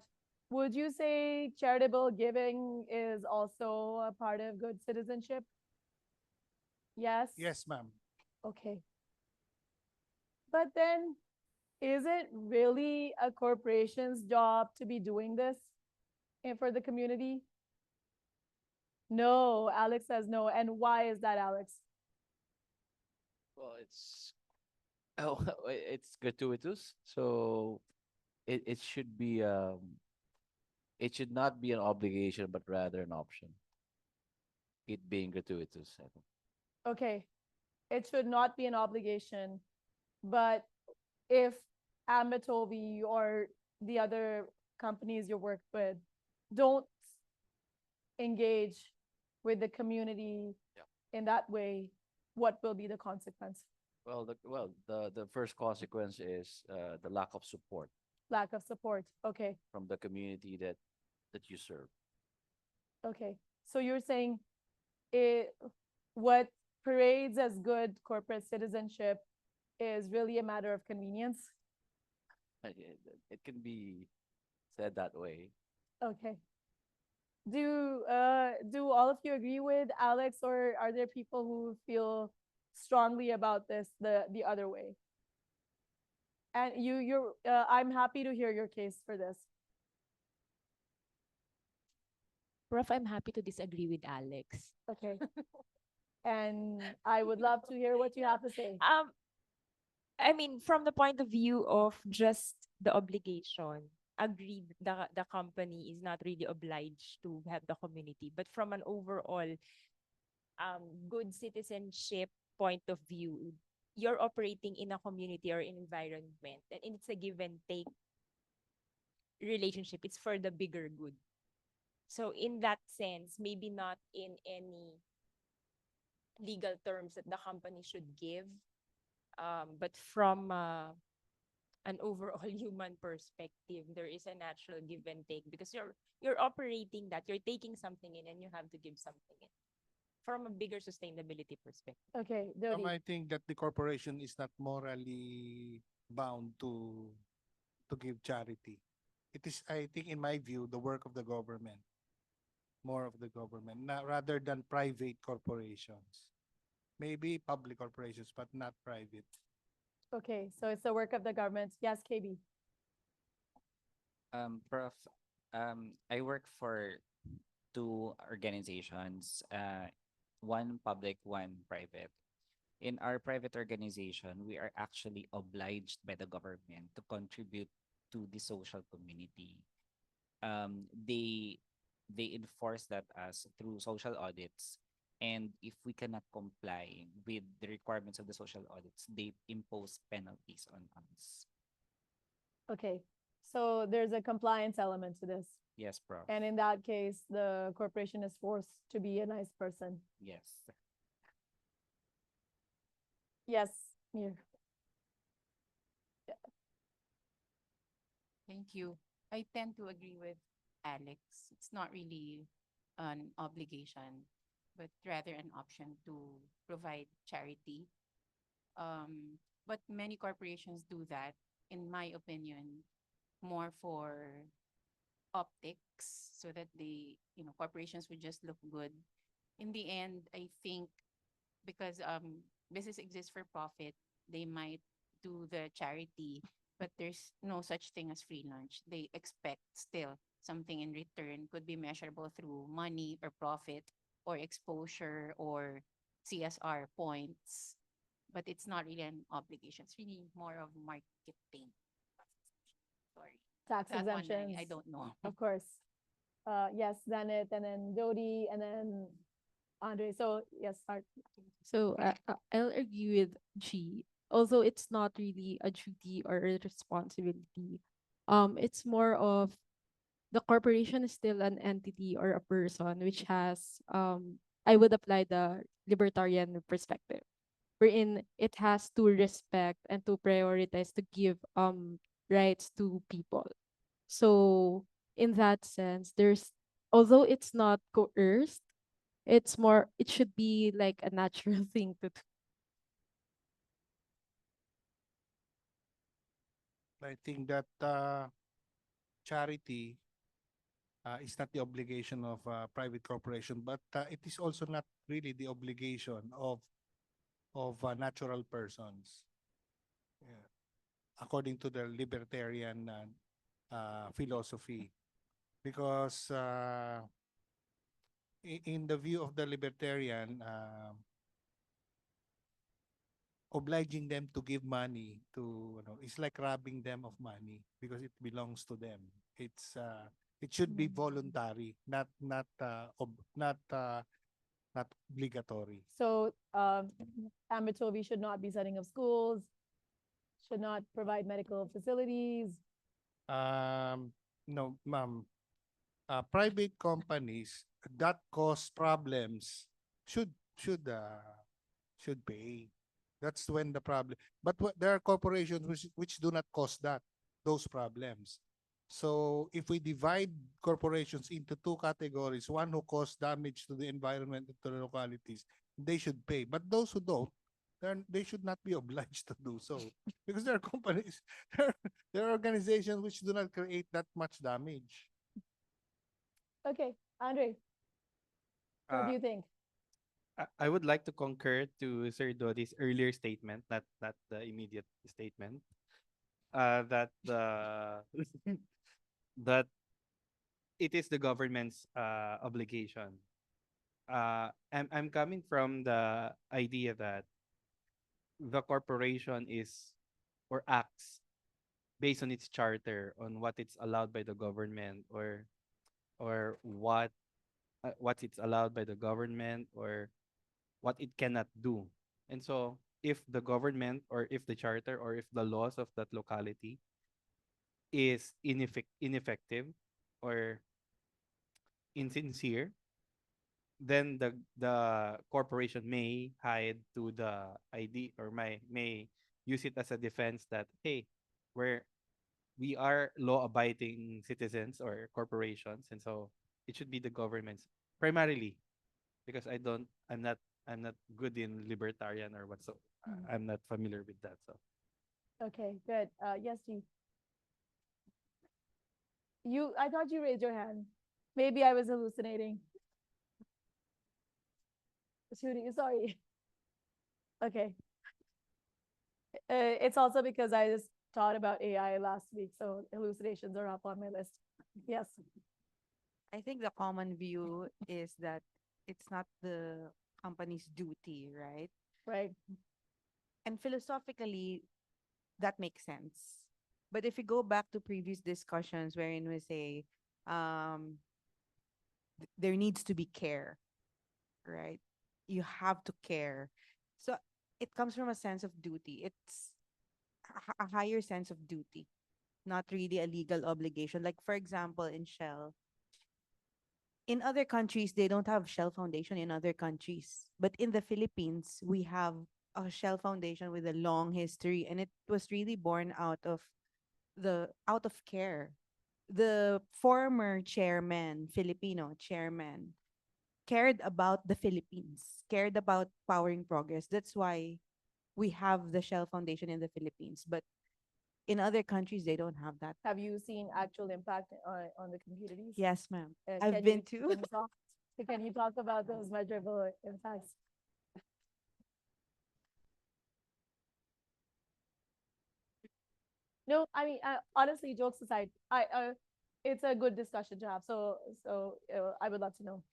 Would you say charitable giving is also a part of good citizenship? Yes? Yes, ma'am. Okay. But then, is it really a corporation's job to be doing this for the community? No, Alex says no. And why is that, Alex? Well, it's gratuitous, so it should be it should not be an obligation, but rather an option. It being gratuitous, I think. Okay, it should not be an obligation, but if Amitovi or the other companies you work with don't engage with the community Yeah. in that way, what will be the consequence? The first consequence is the lack of support Lack of support. Okay. from the community that you serve. Okay. So you're saying it, what parades as good corporate citizenship is really a matter of convenience? It can be said that way. Okay. Do all of you agree with Alex, or are there people who feel strongly about this the other way? And I'm happy to hear your case for this. Prof, I'm happy to disagree with Alex. Okay. And I would love to hear what you have to say. I mean, from the point of view of just the obligation, agreed, the company is not really obliged to have the community. But from an overall good citizenship point of view, you're operating in a community or environment, and it's a give and take relationship. It's for the bigger good. So in that sense, maybe not in any legal terms that the company should give, but from an overall human perspective, there is a natural give and take because you're operating that, you're taking something in and you have to give something in from a bigger sustainability perspective. Okay, Dodi. I think that the corporation is not morally bound to give charity. It is, I think, in my view, the work of the government, more of the government, rather than private corporations. Maybe public corporations, but not private. Okay, so it's the work of the government. Yes, KB. Prof, I work for two organizations, one public, one private. In our private organization, we are actually obliged by the government to contribute to the social community. They enforce that as through social audits. And if we cannot comply with the requirements of the social audits, they impose penalties on us. Okay, so there's a compliance element to this. Yes, Prof. And in that case, the corporation is forced to be a nice person. Yes. Yes, Mir. Thank you. I tend to agree with Alex. It's not really an obligation, but rather an option to provide charity. But many corporations do that, in my opinion, more for optics, so that corporations would just look good. In the end, I think because business exists for profit, they might do the charity, but there's no such thing as free lunch. They expect still something in return, could be measurable through money or profit or exposure or CSR points, but it's not really an obligation. It's really more of marketing. Sorry. Tax That one, exemptions. I don't know. Of course. Yes, Zenit, and then Dodi, and then Andre. So yes, start. So I'll agree with G. Although it's not really a duty or a responsibility, it's more of the corporation is still an entity or a person which has I would apply the libertarian perspective, wherein it has to respect and to prioritize to give rights to people. So in that sense, there's although it's not coerced, it should be like a natural thing to do. I think that charity is not the obligation of a private corporation, but it is also not really the obligation of natural persons. Yeah. According to the libertarian philosophy, because in the view of the libertarian, obliging them to give money to, it's like robbing them of money because it belongs to them. It should be voluntary, not obligatory. So Amitobi should not be setting up schools, should not provide medical facilities. Um, no, ma'am, private companies that cause problems should should uh, should pay. That's when the problem. But there are corporations which do not cause those problems. So if we divide corporations into two categories, one who cause damage to the environment and to the localities, they should pay. But those who don't, they should not be obliged to do so because there are companies, there are organizations which do not create that much damage. Okay, Andre, what do Uh, you think? I would like to concur to Sir Dory's earlier statement, not the immediate statement, that the that it is the government's obligation. I'm coming from the idea that the corporation is or acts based on its charter on what it's allowed by the government or what it's allowed by the government or what it cannot do. And so if the government or if the charter or if the laws of that locality is ineffective or insincere, then the corporation may hide to the ID or may use it as a defense that hey, we're we are law abiding citizens or corporations, and so it should be the governments primarily because I'm not good in libertarian or what, so I'm not familiar with that. So Okay, good. Yes, G. I thought you raised your hand. Maybe I was hallucinating. Shooting, sorry. Okay. It's also because I just taught about AI last week, so hallucinations are up on my list. Yes. I think the common view is that it's not the company's duty, right? Right. And philosophically, that makes sense. But if we go back to previous discussions wherein we say um, there needs to be care, right? You have to care. So it comes from a sense of duty. It's a higher sense of duty, not really a legal obligation. Like, for example, in Shell, in other countries, they don't have Shell Foundation in other countries. But in the Philippines, we have a Shell Foundation with a long history, and it was really born out of care. The former chairman, Filipino chairman, cared about the Philippines, cared about powering progress. That's why we have the Shell Foundation in the Philippines. But in other countries, they don't have that. Have you seen actual impact on the communities? Yes, ma'am. Can I've been you, to. can you talk, can you talk about those measurable impacts? No, I mean, honestly, jokes aside, it's a good discussion to have. So I would love to know.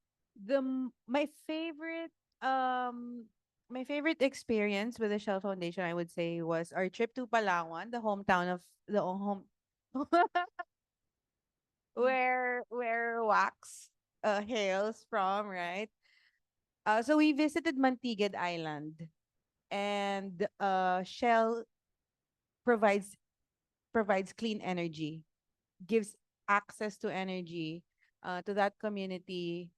Um my favorite experience with the Shell Foundation, I would say, was our trip to Palawan, the hometown of the home where wax hails from, right? So we visited Mantigid Island, and Shell provides provides clean energy, gives access to energy to that community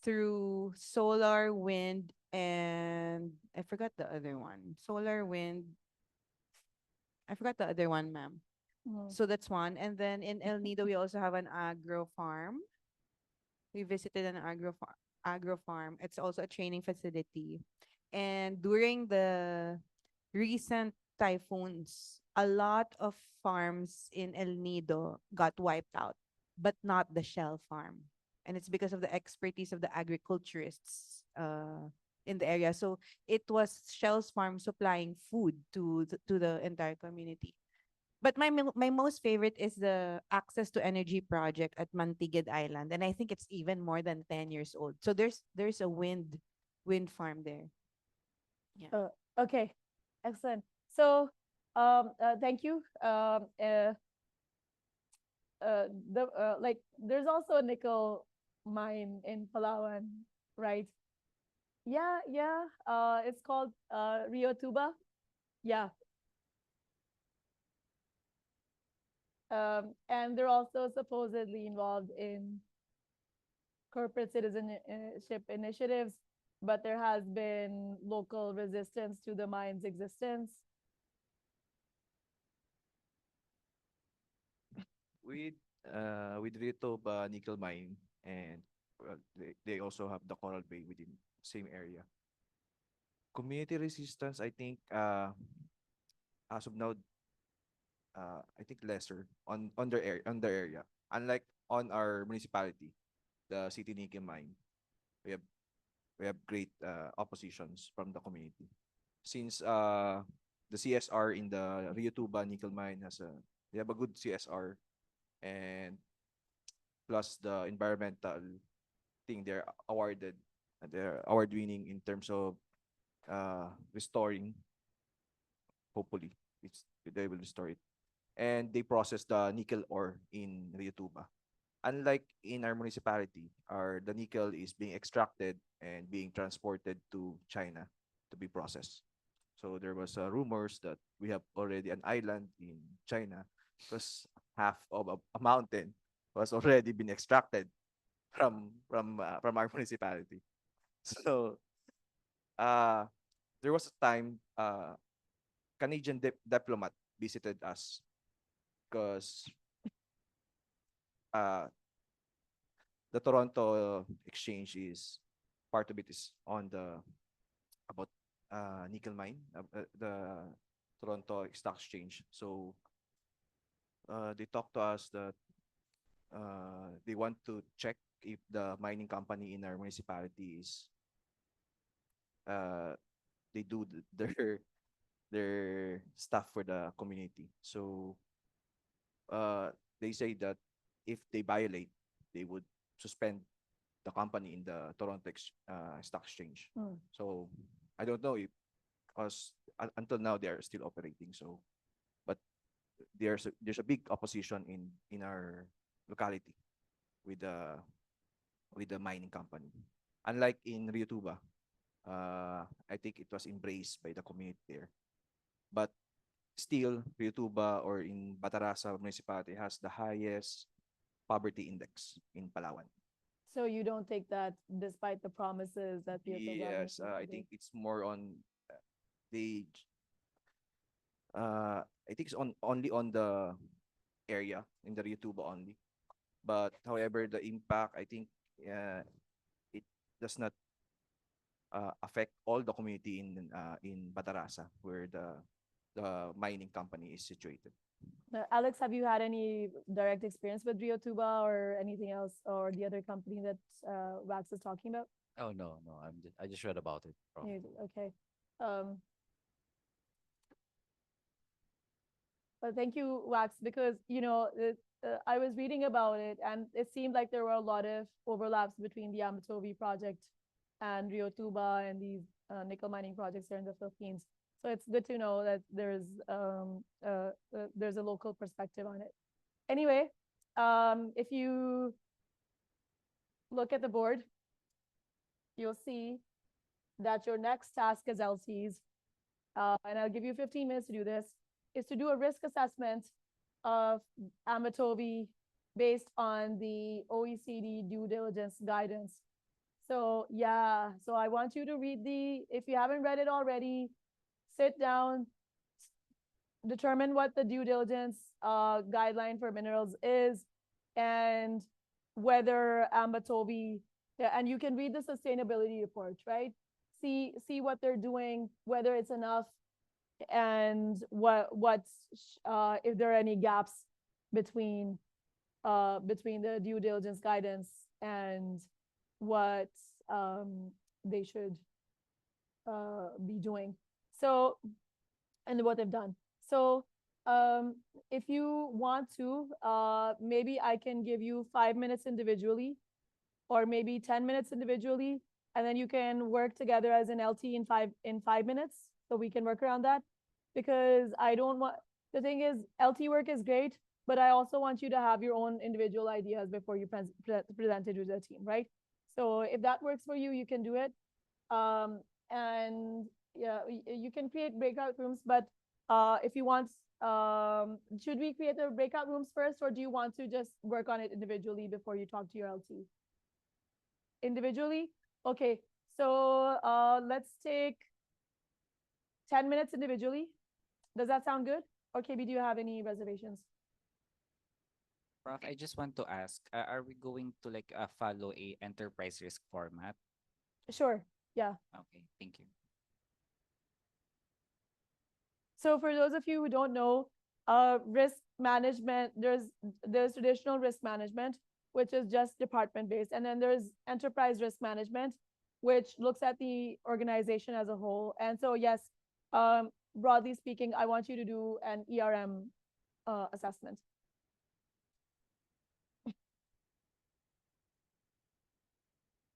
through solar, wind, and I forgot the other one. Solar, wind. I forgot the other one, ma'am. Mhm. So that's one. And then in El Nido, we also have an agro farm. We visited an agro farm. It's also a training facility. And during the recent typhoons, a lot of farms in El Nido got wiped out, but not the Shell farm. And it's because of the expertise of the agriculturists in the area. So it was Shell's farm supplying food to the entire community. But my most favorite is the access to energy project at Mantigid Island, and I think it's even more than 10 years old. So there's a wind farm there. Yeah. Okay, excellent. So, thank you. Like there's also a nickel mine in Palawan, right? Yeah, yeah. It's called Rio Tuba. Yeah. And they're also supposedly involved in corporate citizenship initiatives, but there has been local resistance to the mine's existence. With Ritoba nickel mine, and well, they also have the Coral Bay within same area. Community resistance, I think, as of now, I think lesser on their area. Unlike on our municipality, the City Nickel Mine, we have we have great oppositions from the community. Since the CSR in the Rio Tuba Nickel Mine they have a good CSR, and plus the environmental thing they're award winning in terms of restoring, hopefully they will restore it, and they process the nickel ore in Rio Tuba. Unlike in our municipality, the nickel is being extracted and being transported to China to be processed. So there was rumors that we have already an island in China because half of a mountain was already been extracted from our municipality. So uh, there was a time Canadian diplomat visited us because uh, the Toronto exchange is part of it is on the about nickel mine, the Toronto Stock Exchange. So they talked to us that they want to check if the mining company in our municipality is uh, they do their stuff for the community. So they say that if they violate, they would suspend the company in the Toronto Stock Exchange. Mm. So I don't know if because until now they are still operating. So, but there's a big opposition in our locality with the mining company. Unlike in Rio Tuba, I think it was embraced by the community there. But still, Rio Tuba or in Batarasa municipality has the highest poverty index in Palawan. So you don't take that despite the promises that the Yes, I think it's more on the I think it's only on the area in the Rio Tuba only. But however, the impact, I think it does not affect all the community in Batarasa where the mining company is situated. Alex, have you had any direct experience with Rio Tuba or anything else, or the other company that Wax is talking about? Oh no, no, I just read about it. Prof. Okay. Um, Well, thank you, Wax, because I was reading about it, and it seemed like there were a lot of overlaps between the Amatovi project and Rio Tuba and these nickel mining projects here in the Philippines. So it's good to know that there's a local perspective on it. Anyway, if you look at the board, you'll see that your next task as LCs, and I'll give you 15 minutes to do this, is to do a risk assessment of Amatovi based on the OECD due diligence guidance. So yeah, so I want you to read if you haven't read it already, sit down, determine what the due diligence guideline for minerals is, and whether Amatovi, yeah, and you can read the sustainability report, right? See what they're doing, whether it's enough, and what's if there are any gaps between the due diligence guidance and what they should be doing. So, and what they've done. So, if you want to, maybe I can give you 5 minutes individually, or maybe 10 minutes individually, and then you can work together as an LT in 5 minutes. So we can work around that, because I don't want, the thing is, LT work is great, but I also want you to have your own individual ideas before you present it to the team, right? So if that works for you, you can do it. And yeah, you can create breakout rooms, but If you want, should we create the breakout rooms first, or do you want to just work on it individually before you talk to your LT? Individually? Okay, so let's take 10 minutes individually. Does that sound good? Or KB, do you have any reservations? Prof, I just want to ask, are we going to like follow a enterprise risk format? Sure, yeah. Okay, thank you. So for those of you who don't know, risk management, there's traditional risk management, which is just department based, and then there's enterprise risk management, which looks at the organization as a whole. And so yes, broadly speaking, I want you to do an ERM assessment.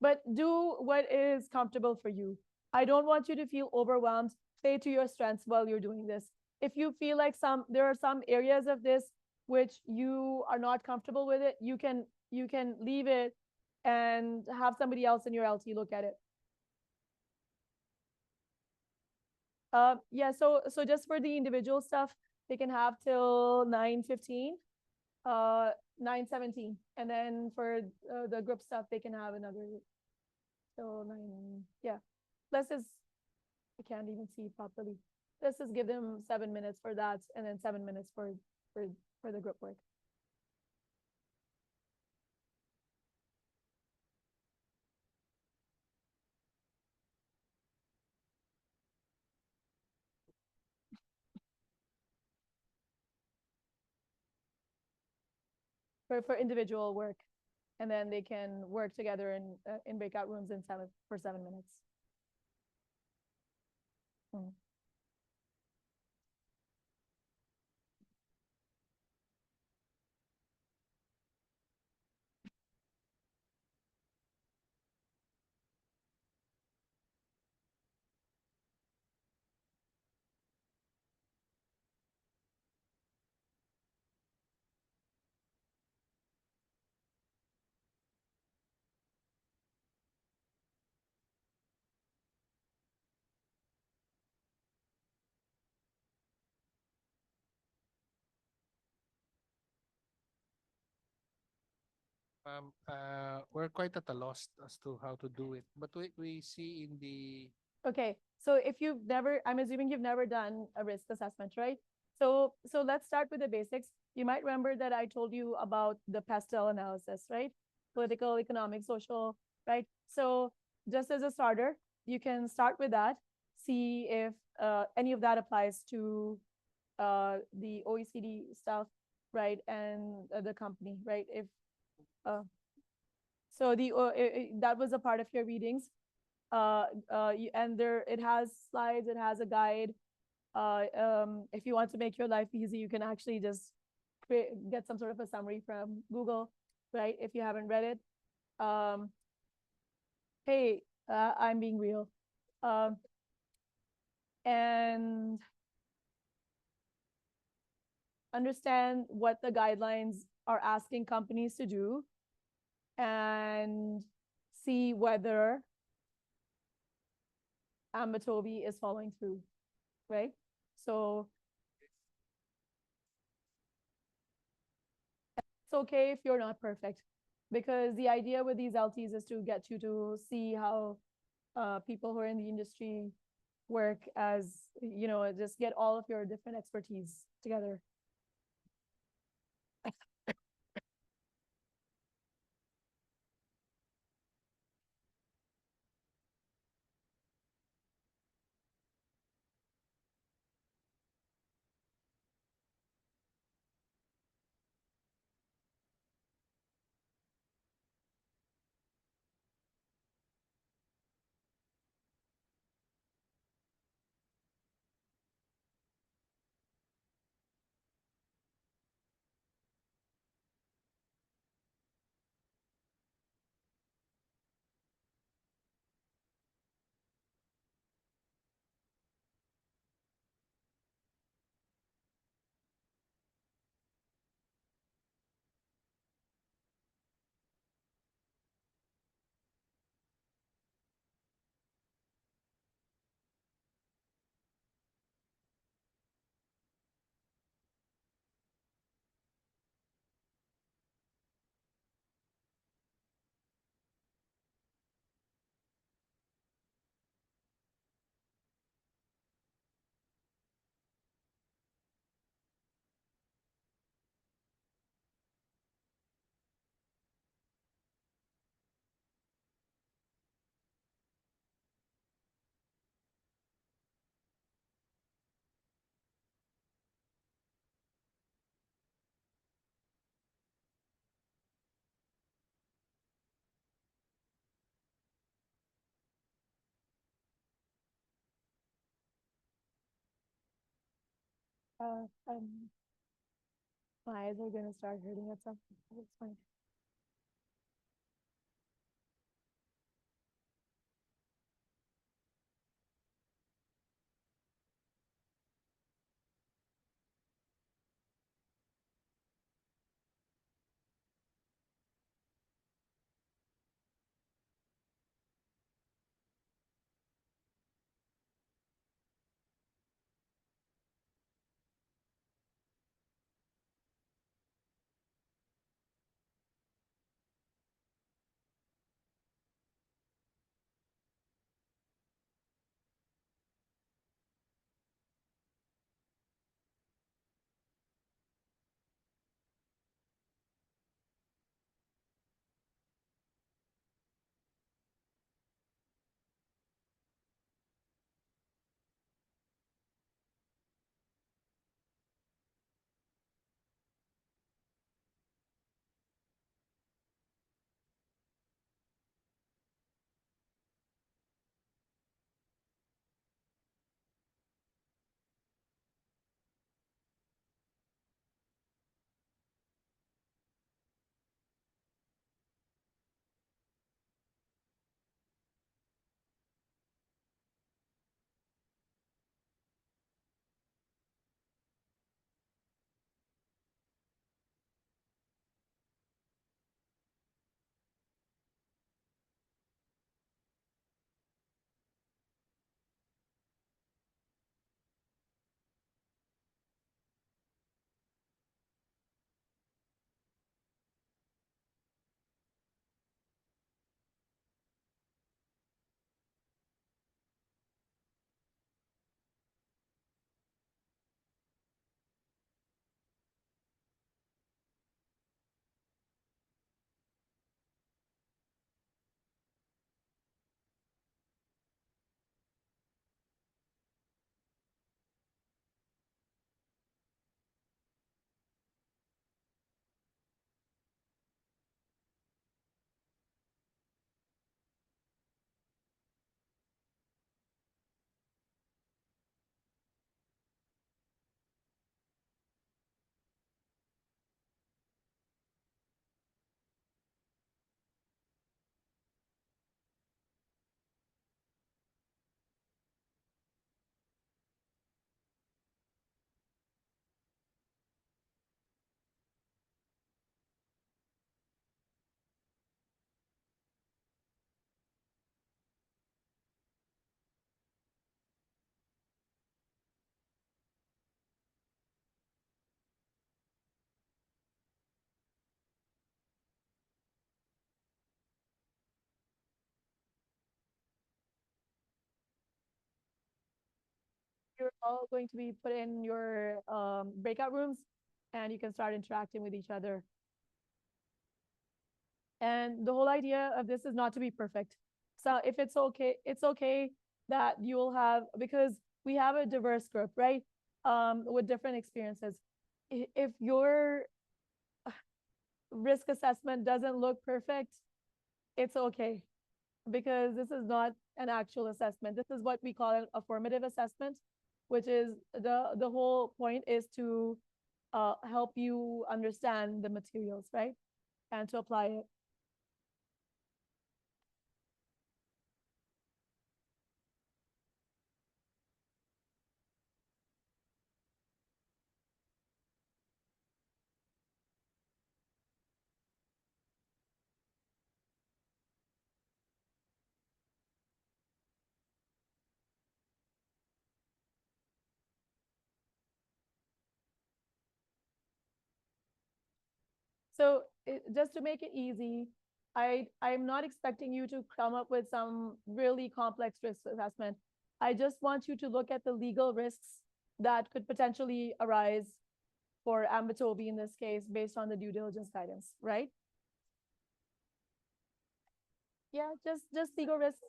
But do what is comfortable for you. I don't want you to feel overwhelmed. Play to your strengths while you're doing this. If you feel like there are some areas of this which you are not comfortable with it, you can leave it and have somebody else in your LT look at it. Yeah, so just for the individual stuff, they can have till 9:15, 9:17, and then for the group stuff, they can have another till 9. Yeah, let's just, I can't even see properly. Let's just give them 7 minutes for that, and then 7 minutes for the group work. For individual work, and then they can work together in breakout rooms for 7 minutes. Mm. We're quite at a loss as to how to do it, but we see in the Okay, so if you've never, I'm assuming you've never done a risk assessment, right? So let's start with the basics. You might remember that I told you about the pastel analysis, right? Political, economic, social, right? So just as a starter, you can start with that, see if any of that applies to the OECD stuff, right? And the company, right? If uh, so that was a part of your readings. And there it has slides, it has a guide. If you want to make your life easy, you can actually just get some sort of a summary from Google, right? If you haven't read it. Hey, I'm being real. And understand what the guidelines are asking companies to do, and see whether Amatobi is following through, right? So it's okay if you're not perfect, because the idea with these LTs is to get you to see how people who are in the industry work, as you know, just get all of your different expertise together. Um, my eyes are gonna start hurting at some point. It's fine. You're all going to be put in your breakout rooms, and you can start interacting with each other. And the whole idea of this is not to be perfect. So if it's okay that you will have, because we have a diverse group, right? With different experiences. If your risk assessment doesn't look perfect, it's okay, because this is not an actual assessment. This is what we call a formative assessment, which is the whole point is to help you understand the materials, right? And to apply it. So just to make it easy, I'm not expecting you to come up with some really complex risk assessment. I just want you to look at the legal risks that could potentially arise for Ambitobi in this case, based on the due diligence guidance, right? Yeah, just legal risks.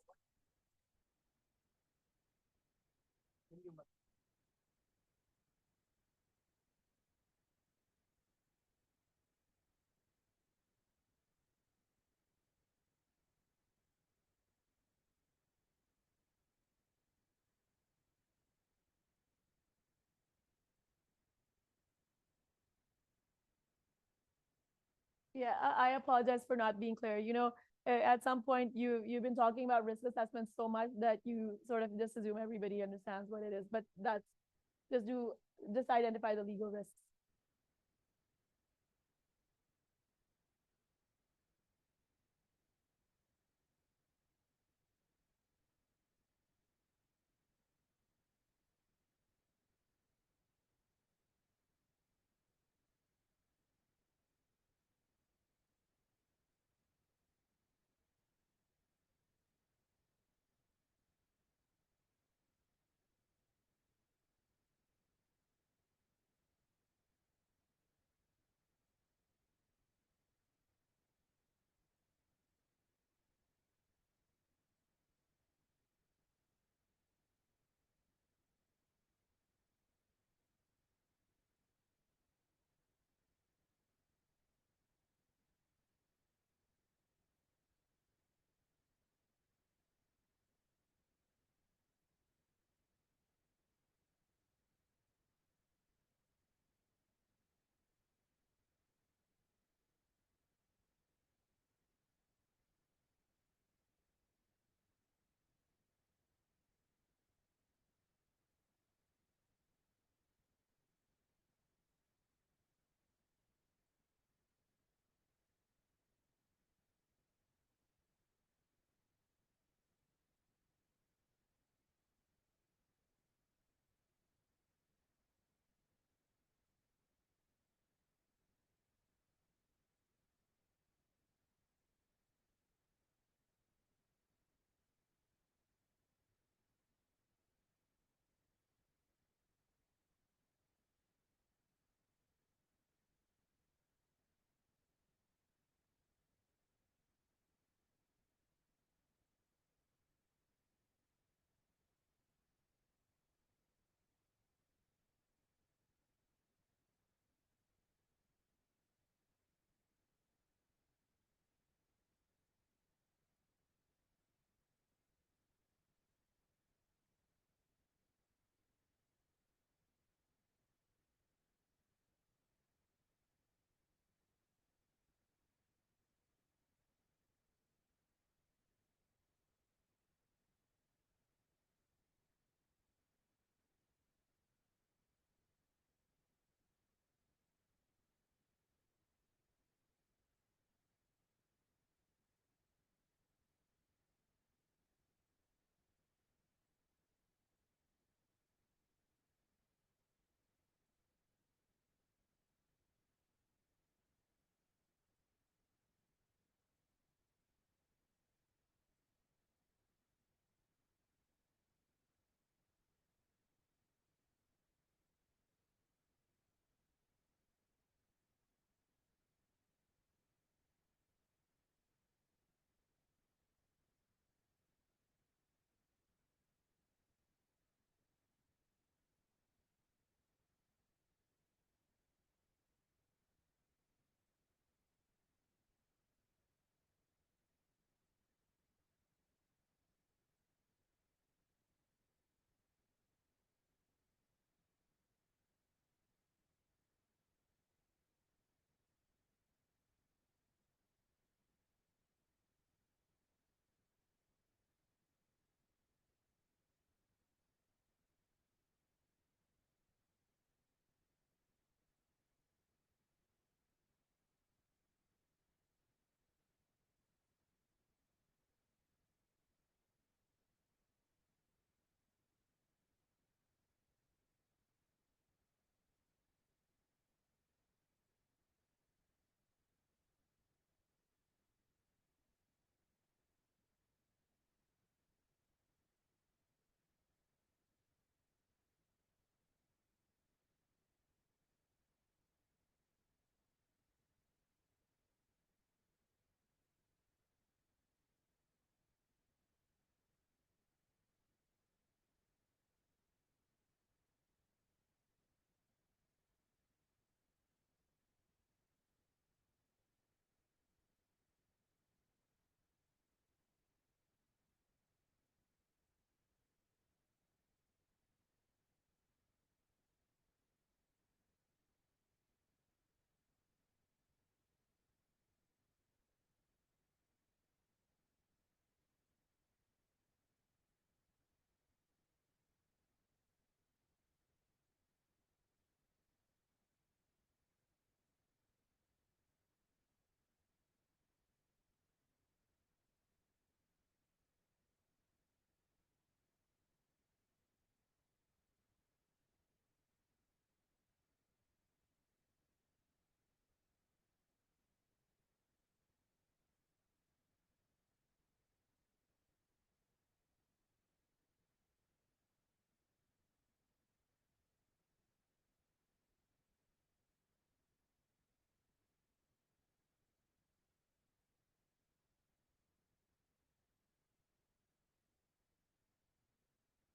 Yeah, I apologize for not being clear. At some point you've been talking about risk assessment so much that you sort of just assume everybody understands what it is, but that's just identify the legal risks.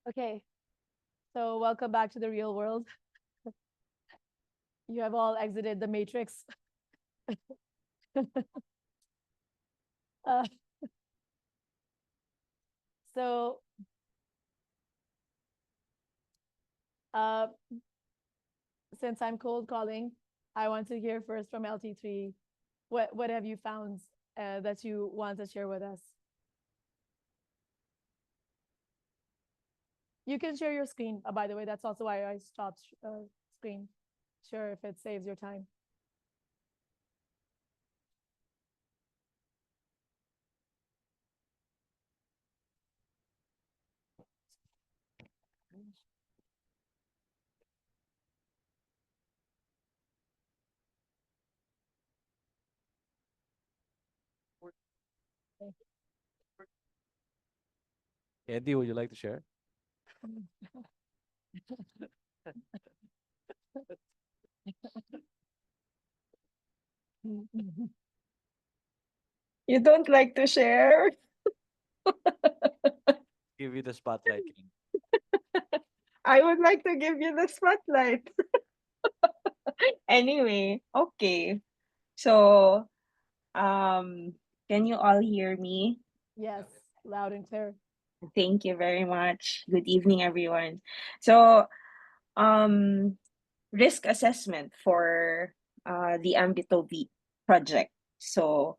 Okay, so welcome back to the real world. You have all exited the matrix. Uh, so, uh, since I'm cold calling, I want to hear first from LT3. What have you found that you want to share with us? You can share your screen. By the way, that's also why I stopped screen. Sure, if it saves your time. Andy, would you like to share? You don't like to share? Give you the spotlight, King. I would like to give you the spotlight. Anyway, okay. So, can you all hear me? Yes, loud and clear. Thank you very much. Good evening, everyone. So, um, risk assessment for the Ambito V project. So,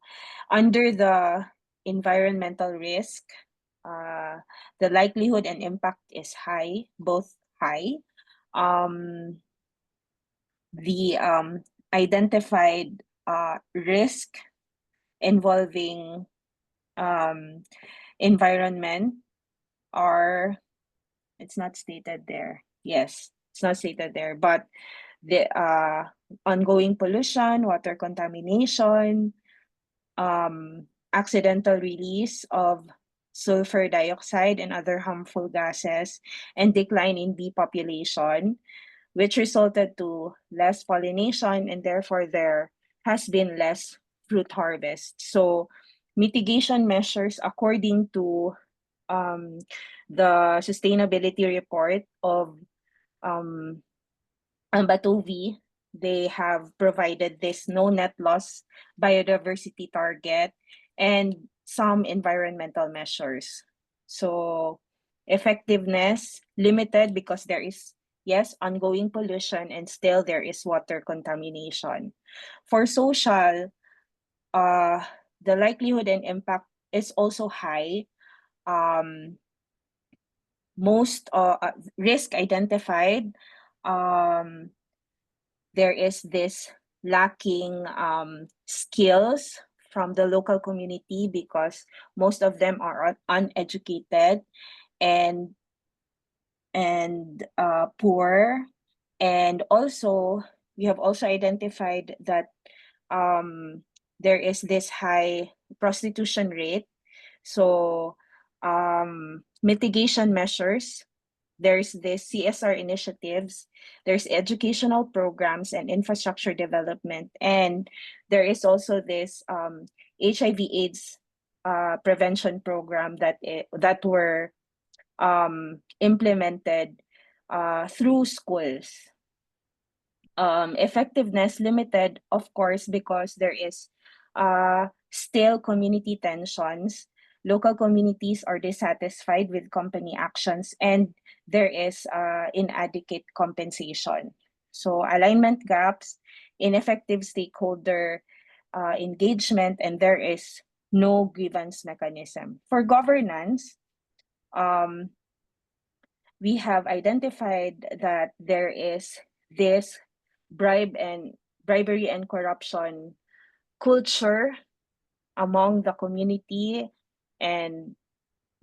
under the environmental risk, uh, the likelihood and impact is high, both high. The identified risk involving environment are, it's not stated there. Yes, it's not stated there, but the ongoing pollution, water contamination, accidental release of sulfur dioxide and other harmful gases, and decline in bee population, which resulted to less pollination, and therefore there has been less fruit harvest. So mitigation measures according to um, the sustainability report of um, Ambatuvi, they have provided this no net loss biodiversity target and some environmental measures. So effectiveness limited because there is, yes, ongoing pollution and still there is water contamination. For social, the likelihood and impact is also high. Most risk identified, there is this lacking skills from the local community because most of them are uneducated and poor. And also, we have also identified that there is this high prostitution rate. So mitigation measures, there's this CSR initiatives, there's educational programs and infrastructure development, and there is also this HIV/AIDS prevention program that were implemented through schools. Effectiveness limited, of course, because there is still community tensions. Local communities are dissatisfied with company actions, and there is inadequate compensation. So alignment gaps, ineffective stakeholder engagement, and there is no grievance mechanism. For governance, we have identified that there is this bribery and corruption culture among the community and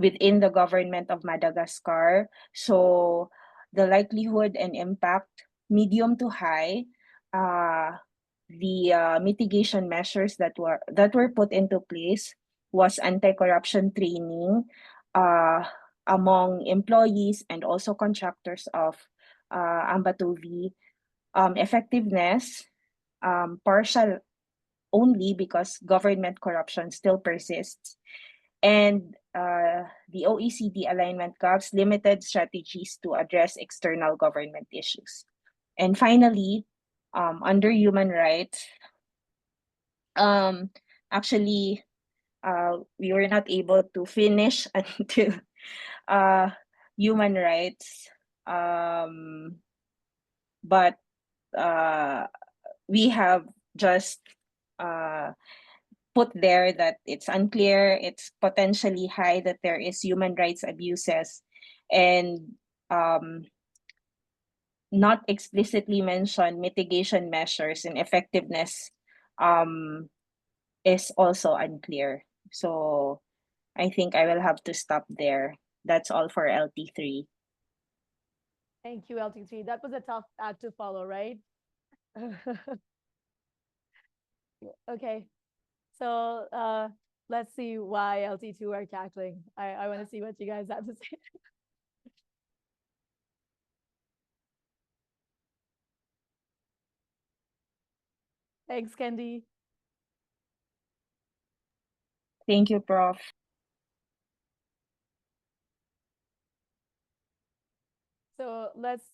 within the government of Madagascar. So the likelihood and impact, medium to high. The mitigation measures that were put into place was anti-corruption training among employees and also contractors of Ambatuvi. Effectiveness, partial only because government corruption still persists. And the OECD alignment gaps, limited strategies to address external government issues. And finally, under human rights, actually, we were not able to finish until human rights, but we have just put there that it's unclear, it's potentially high that there is human rights abuses, and not explicitly mention mitigation measures and effectiveness is also unclear. So I think I will have to stop there. That's all for LT3. Thank you, LT3. That was a tough act to follow, right? Okay. So let's see why LT2 are cackling. I want to see what you guys have to say. Thanks, Kendi. Thank you, Prof. So let's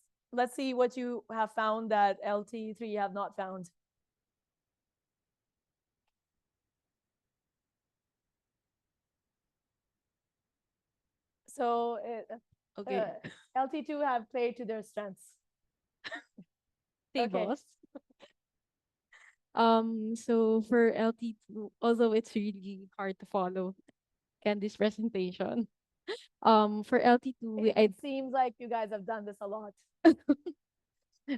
see what you have found that LT3 have not found. So Okay. LT2 have played to their strengths. Hey, Okay. boss. So for LT2, although it's really hard to follow Candy's presentation, for LT2, It seems like you guys have done this a lot.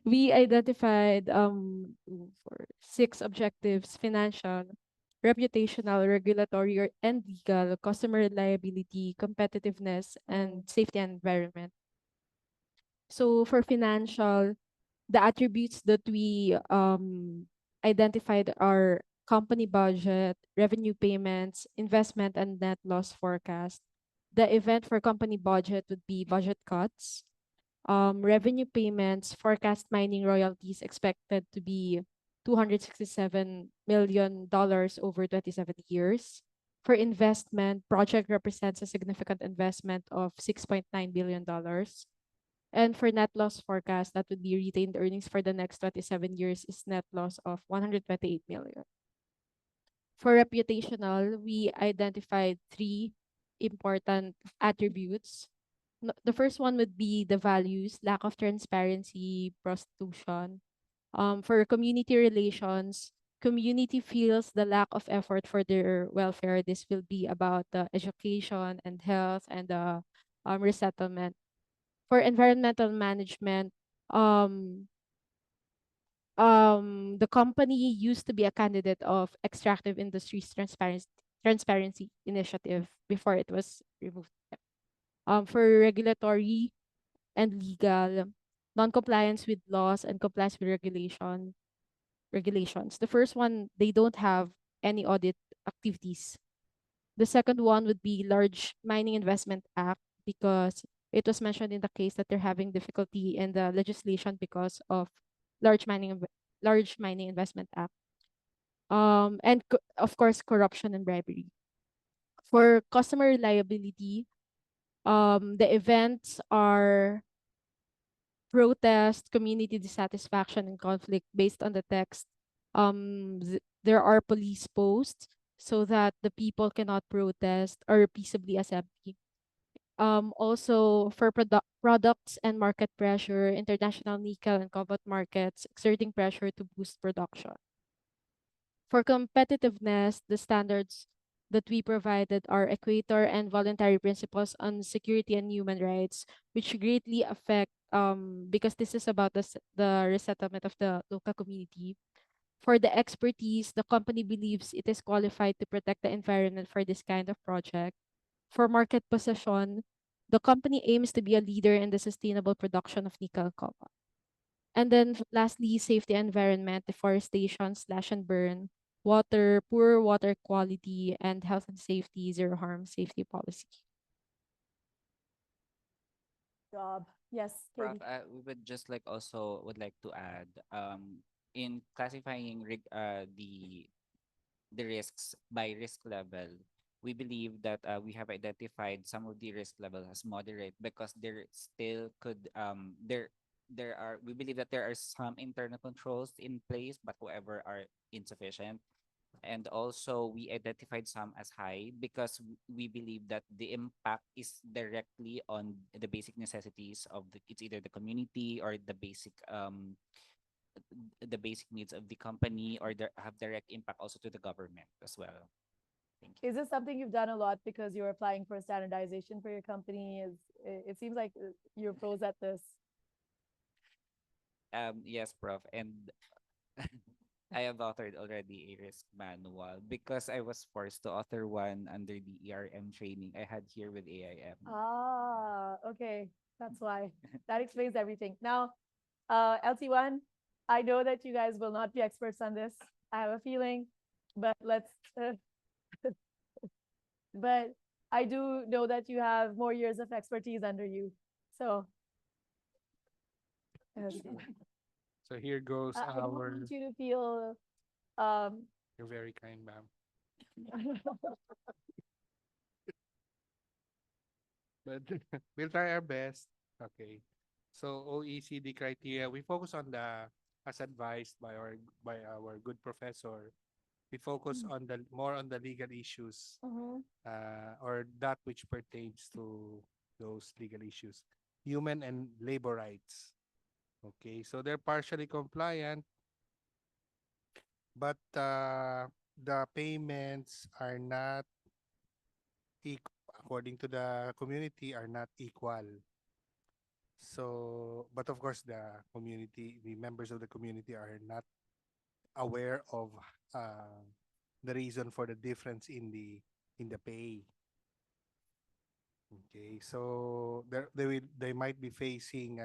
we identified for 6 objectives: financial, reputational, regulatory, and legal, customer reliability, competitiveness, and safety and environment. So for financial, the attributes that we identified are company budget, revenue payments, investment, and net loss forecast. The event for company budget would be budget cuts. Revenue payments, forecast mining royalties expected to be $267 million over 27 years. For investment, project represents a significant investment of $6.9 billion. And for net loss forecast, that would be retained earnings for the next 27 years is net loss of 128 million. For reputational, we identified 3 important attributes. The first one would be the values: lack of transparency, prostitution. For community relations, community feels the lack of effort for their welfare. This will be about the education and health and the resettlement. For environmental management, the company used to be a candidate of extractive industries transparency initiative before it was removed. For regulatory and legal, non-compliance with laws and compliance with regulations. The first one, they don't have any audit activities. The second one would be Large Mining Investment Act, because it was mentioned in the case that they're having difficulty in the legislation because of Large Mining Investment Act. And of course, corruption and bribery. For customer reliability, the events are protest, community dissatisfaction, and conflict based on the text. There are police posts so that the people cannot protest or peaceably assembly. Also for products and market pressure, international nickel and cobalt markets exerting pressure to boost production. For competitiveness, the standards that we provided are equator and voluntary principles on security and human rights, which greatly affect because this is about the resettlement of the local community. For the expertise, the company believes it is qualified to protect the environment for this kind of project. For market position, the company aims to be a leader in the sustainable production of nickel and cobalt. And then lastly, safety and environment, deforestation, slash and burn, water, poor water quality, and health and safety, zero harm safety policy. Job. Yes, Prof, Katie. we would just like also would like to add in classifying the risks by risk level, we believe that we have identified some of the risk level as moderate because there still could there are we believe that there are some internal controls in place, but however are insufficient. And also we identified some as high because we believe that the impact is directly on the basic necessities of it's either the community or the basic needs of the company, or have direct impact also to the government as well. Thank you. Is this something you've done a lot because you're applying for standardization for your company? It seems like you're pros at this. Yes, Prof. And I have authored already a risk manual because I was forced to author one under the ERM training I had here with AIM. Ah, okay. That's why. That explains everything. Now, LT1, I know that you guys will not be experts on this. I have a feeling, but but I do know that you have more years of expertise under you. So, So here goes I don't our. want you to feel um You're very kind, ma'am. But we'll try our best. Okay. So OECD criteria, we focus on as advised by our good professor. We focus on the more on the legal issues, Mhm. or that which pertains to those legal issues, human and labor rights. Okay, so they're partially compliant, but the payments are not according to the community, are not equal. So, but of course, the members of the community are not aware of uh, the reason for the difference in the pay. Okay, so they might be facing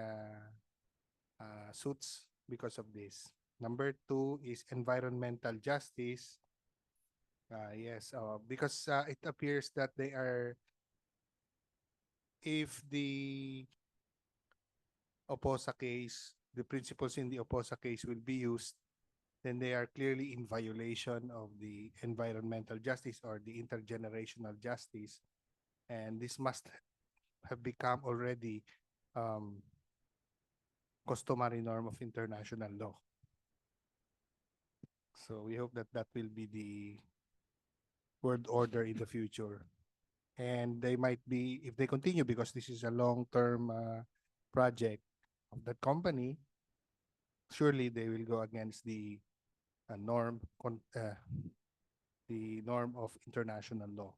suits because of this. Number two is environmental justice. Yes, because it appears that they are, if the OPOSA case, the principles in the OPOSA case will be used, then they are clearly in violation of the environmental justice or the intergenerational justice. And this must have become already um, customary norm of international law. So we hope that that will be the world order in the future. And they might be, if they continue, because this is a long-term project of that company, surely they will go against the the norm of international law.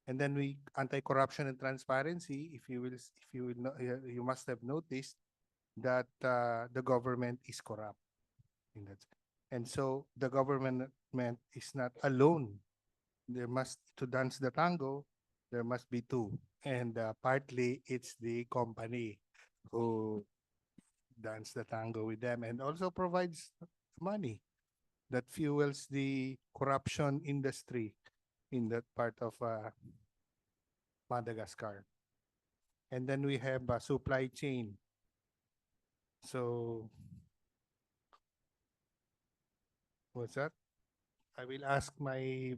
And then we anti-corruption and transparency. If you will, you must have noticed that the government is corrupt in that. And so the government is not alone. There must, to dance the tango, there must be two. And partly it's the company who dance the tango with them and also provides money that fuels the corruption industry in that part of Madagascar. And then we have a supply chain. So what's that? I will ask my.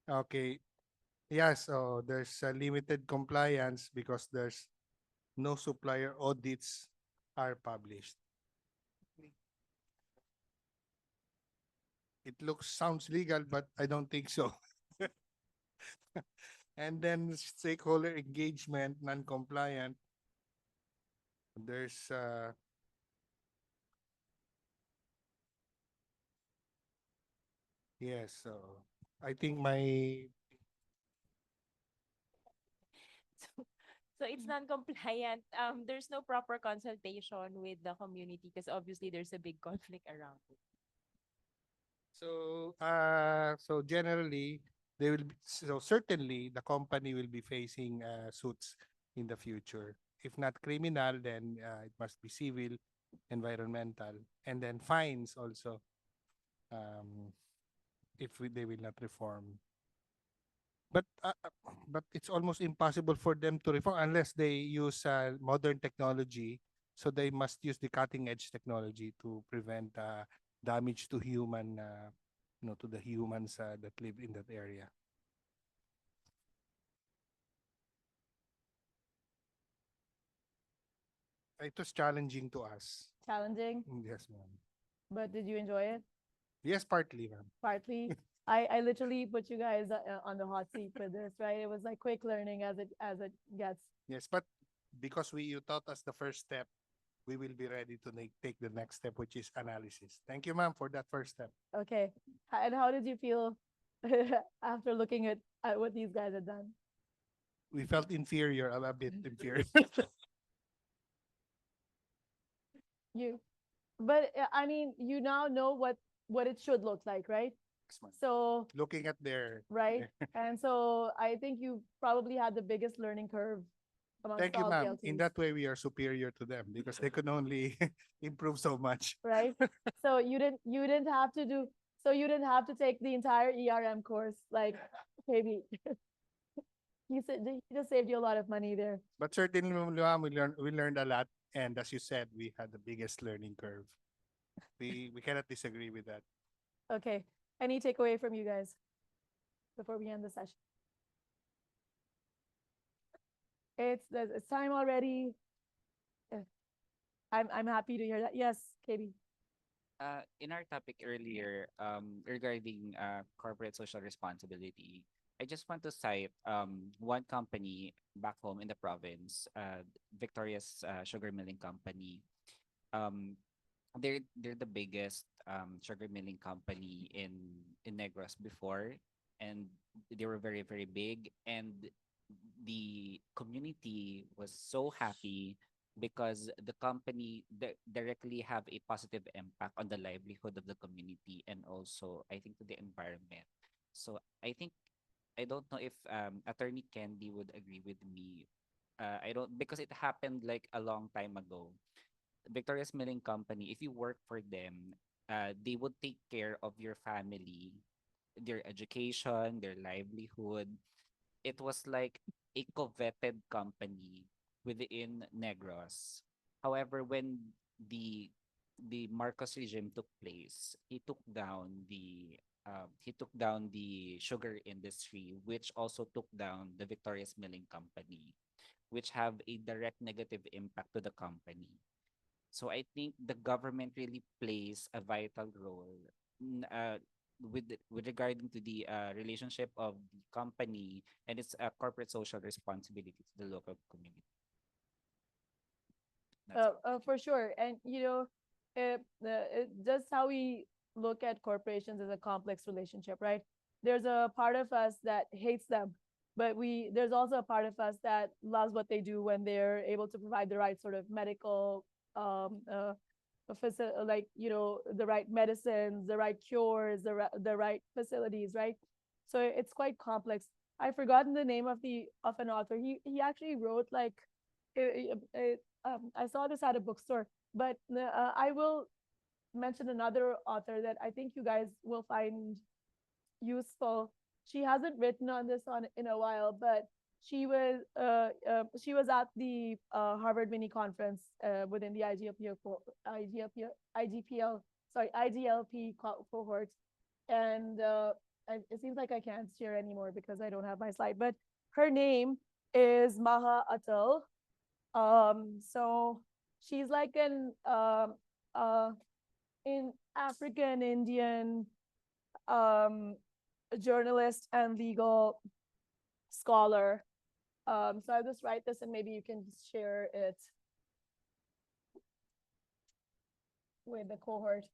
Okay. Yeah, so there's a limited compliance because there's no supplier audits are published. It sounds legal, but I don't think so. And then stakeholder engagement, non-compliant. There's yes, so I think my So it's non-compliant. There's no proper consultation with the community because obviously there's a big conflict around it. so generally they will be, so certainly the company will be facing suits in the future. If not criminal, then it must be civil, environmental, and then fines also, if they will not reform. But it's almost impossible for them to reform unless they use modern technology. So they must use the cutting edge technology to prevent damage to human to the humans that live in that area. It was challenging to us. Challenging, Yes, ma'am. but did you enjoy it? Yes, partly, ma'am. Partly. I literally put you guys on the hot seat for this, right? It was like quick learning as it gets. Yes, but because you taught us the first step, we will be ready to take the next step, which is analysis. Thank you, ma'am, for that first step. Okay. And how did you feel after looking at what these guys had done? We felt inferior, a bit inferior. You, but I mean, you now know what it should look like, right? Yes, ma'am. So, Looking at their right? And so I think you probably had the biggest learning curve amongst Thank you, all ma'am. In PLTs, that way, we are superior to them because they could only improve so much. right? So you didn't have to do so you didn't have to take the entire ERM course, like maybe you said he just saved you a lot of money there. But certainly, ma'am, we learned a lot, and as you said, we had the biggest learning curve. We cannot disagree with that. Okay. Any takeaway from you guys before we end the session? It's time already. I'm happy to hear that. Yes, Katie. In our topic earlier, regarding corporate social responsibility, I just want to cite one company back home in the province, Victoria's Sugar Milling Company. Um, they're the biggest sugar milling company in Negros before, and they were very very big, and the community was so happy because the company directly have a positive impact on the livelihood of the community and also I think to the environment. So I think I don't know if Attorney Candy would agree with me. I don't because it happened like a long time ago. Victoria's Milling Company, if you work for them, they would take care of your family, their education, their livelihood. It was like a coveted company within Negros. However, when the Marcos regime took place, he took down the sugar industry, which also took down the Victoria's Milling Company, which have a direct negative impact to the company. So I think the government really plays a vital role with regarding to the relationship of the company and its corporate social responsibility to the local community. For sure. And just how we look at corporations as a complex relationship, right? There's a part of us that hates them, but there's also a part of us that loves what they do when they're able to provide the right sort of medical like the right medicines, the right cures, the right facilities, right? So it's quite complex. I've forgotten the name of an author. He actually wrote like I saw this at a bookstore, but I will mention another author that I think you guys will find useful. She hasn't written on this in a while, but she was at the Harvard mini conference within the IGLP cohort, and it seems like I can't share anymore because I don't have my slide. But her name is Maha Atal. So she's like an in African Indian journalist and legal scholar. So I'll just write this and maybe you can just share it with the cohort.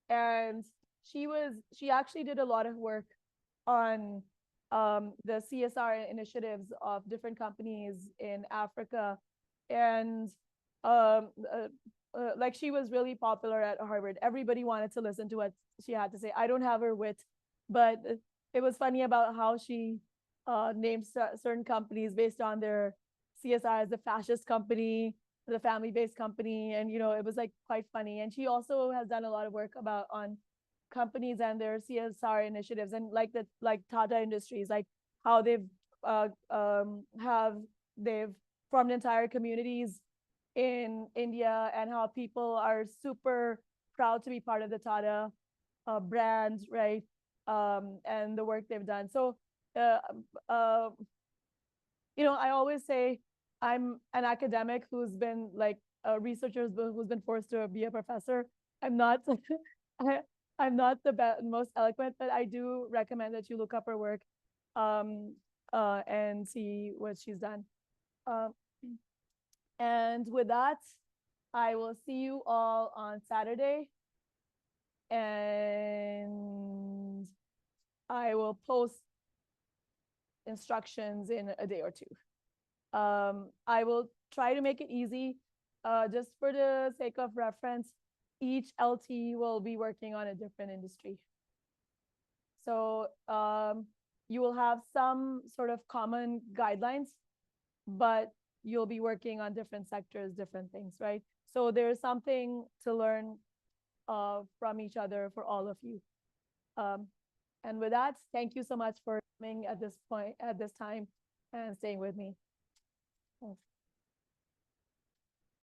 And she actually did a lot of work on the CSR initiatives of different companies in Africa. And like she was really popular at Harvard. Everybody wanted to listen to what she had to say. I don't have her wit, but it was funny about how she named certain companies based on their CSR as the fascist company, the family-based company, and it was like quite funny. And she also has done a lot of work on companies and their CSR initiatives, and like Tata Industries, like how they've formed entire communities in India and how people are super proud to be part of the Tata brand, right? and the work they've done. So, I always say I'm an academic who's been like a researcher who's been forced to be a professor. I'm not, I, I'm not the most eloquent, but I do recommend that you look up her work, and see what she's done. Um, and with that, I will see you all on Saturday. And I will post instructions in a day or two. I will try to make it easy. Just for the sake of reference, each LT will be working on a different industry. So you will have some sort of common guidelines, but you'll be working on different sectors, different things, right? So there's something to learn from each other for all of you. And with that, thank you so much for coming at this point, at this time, and staying with me. Thanks.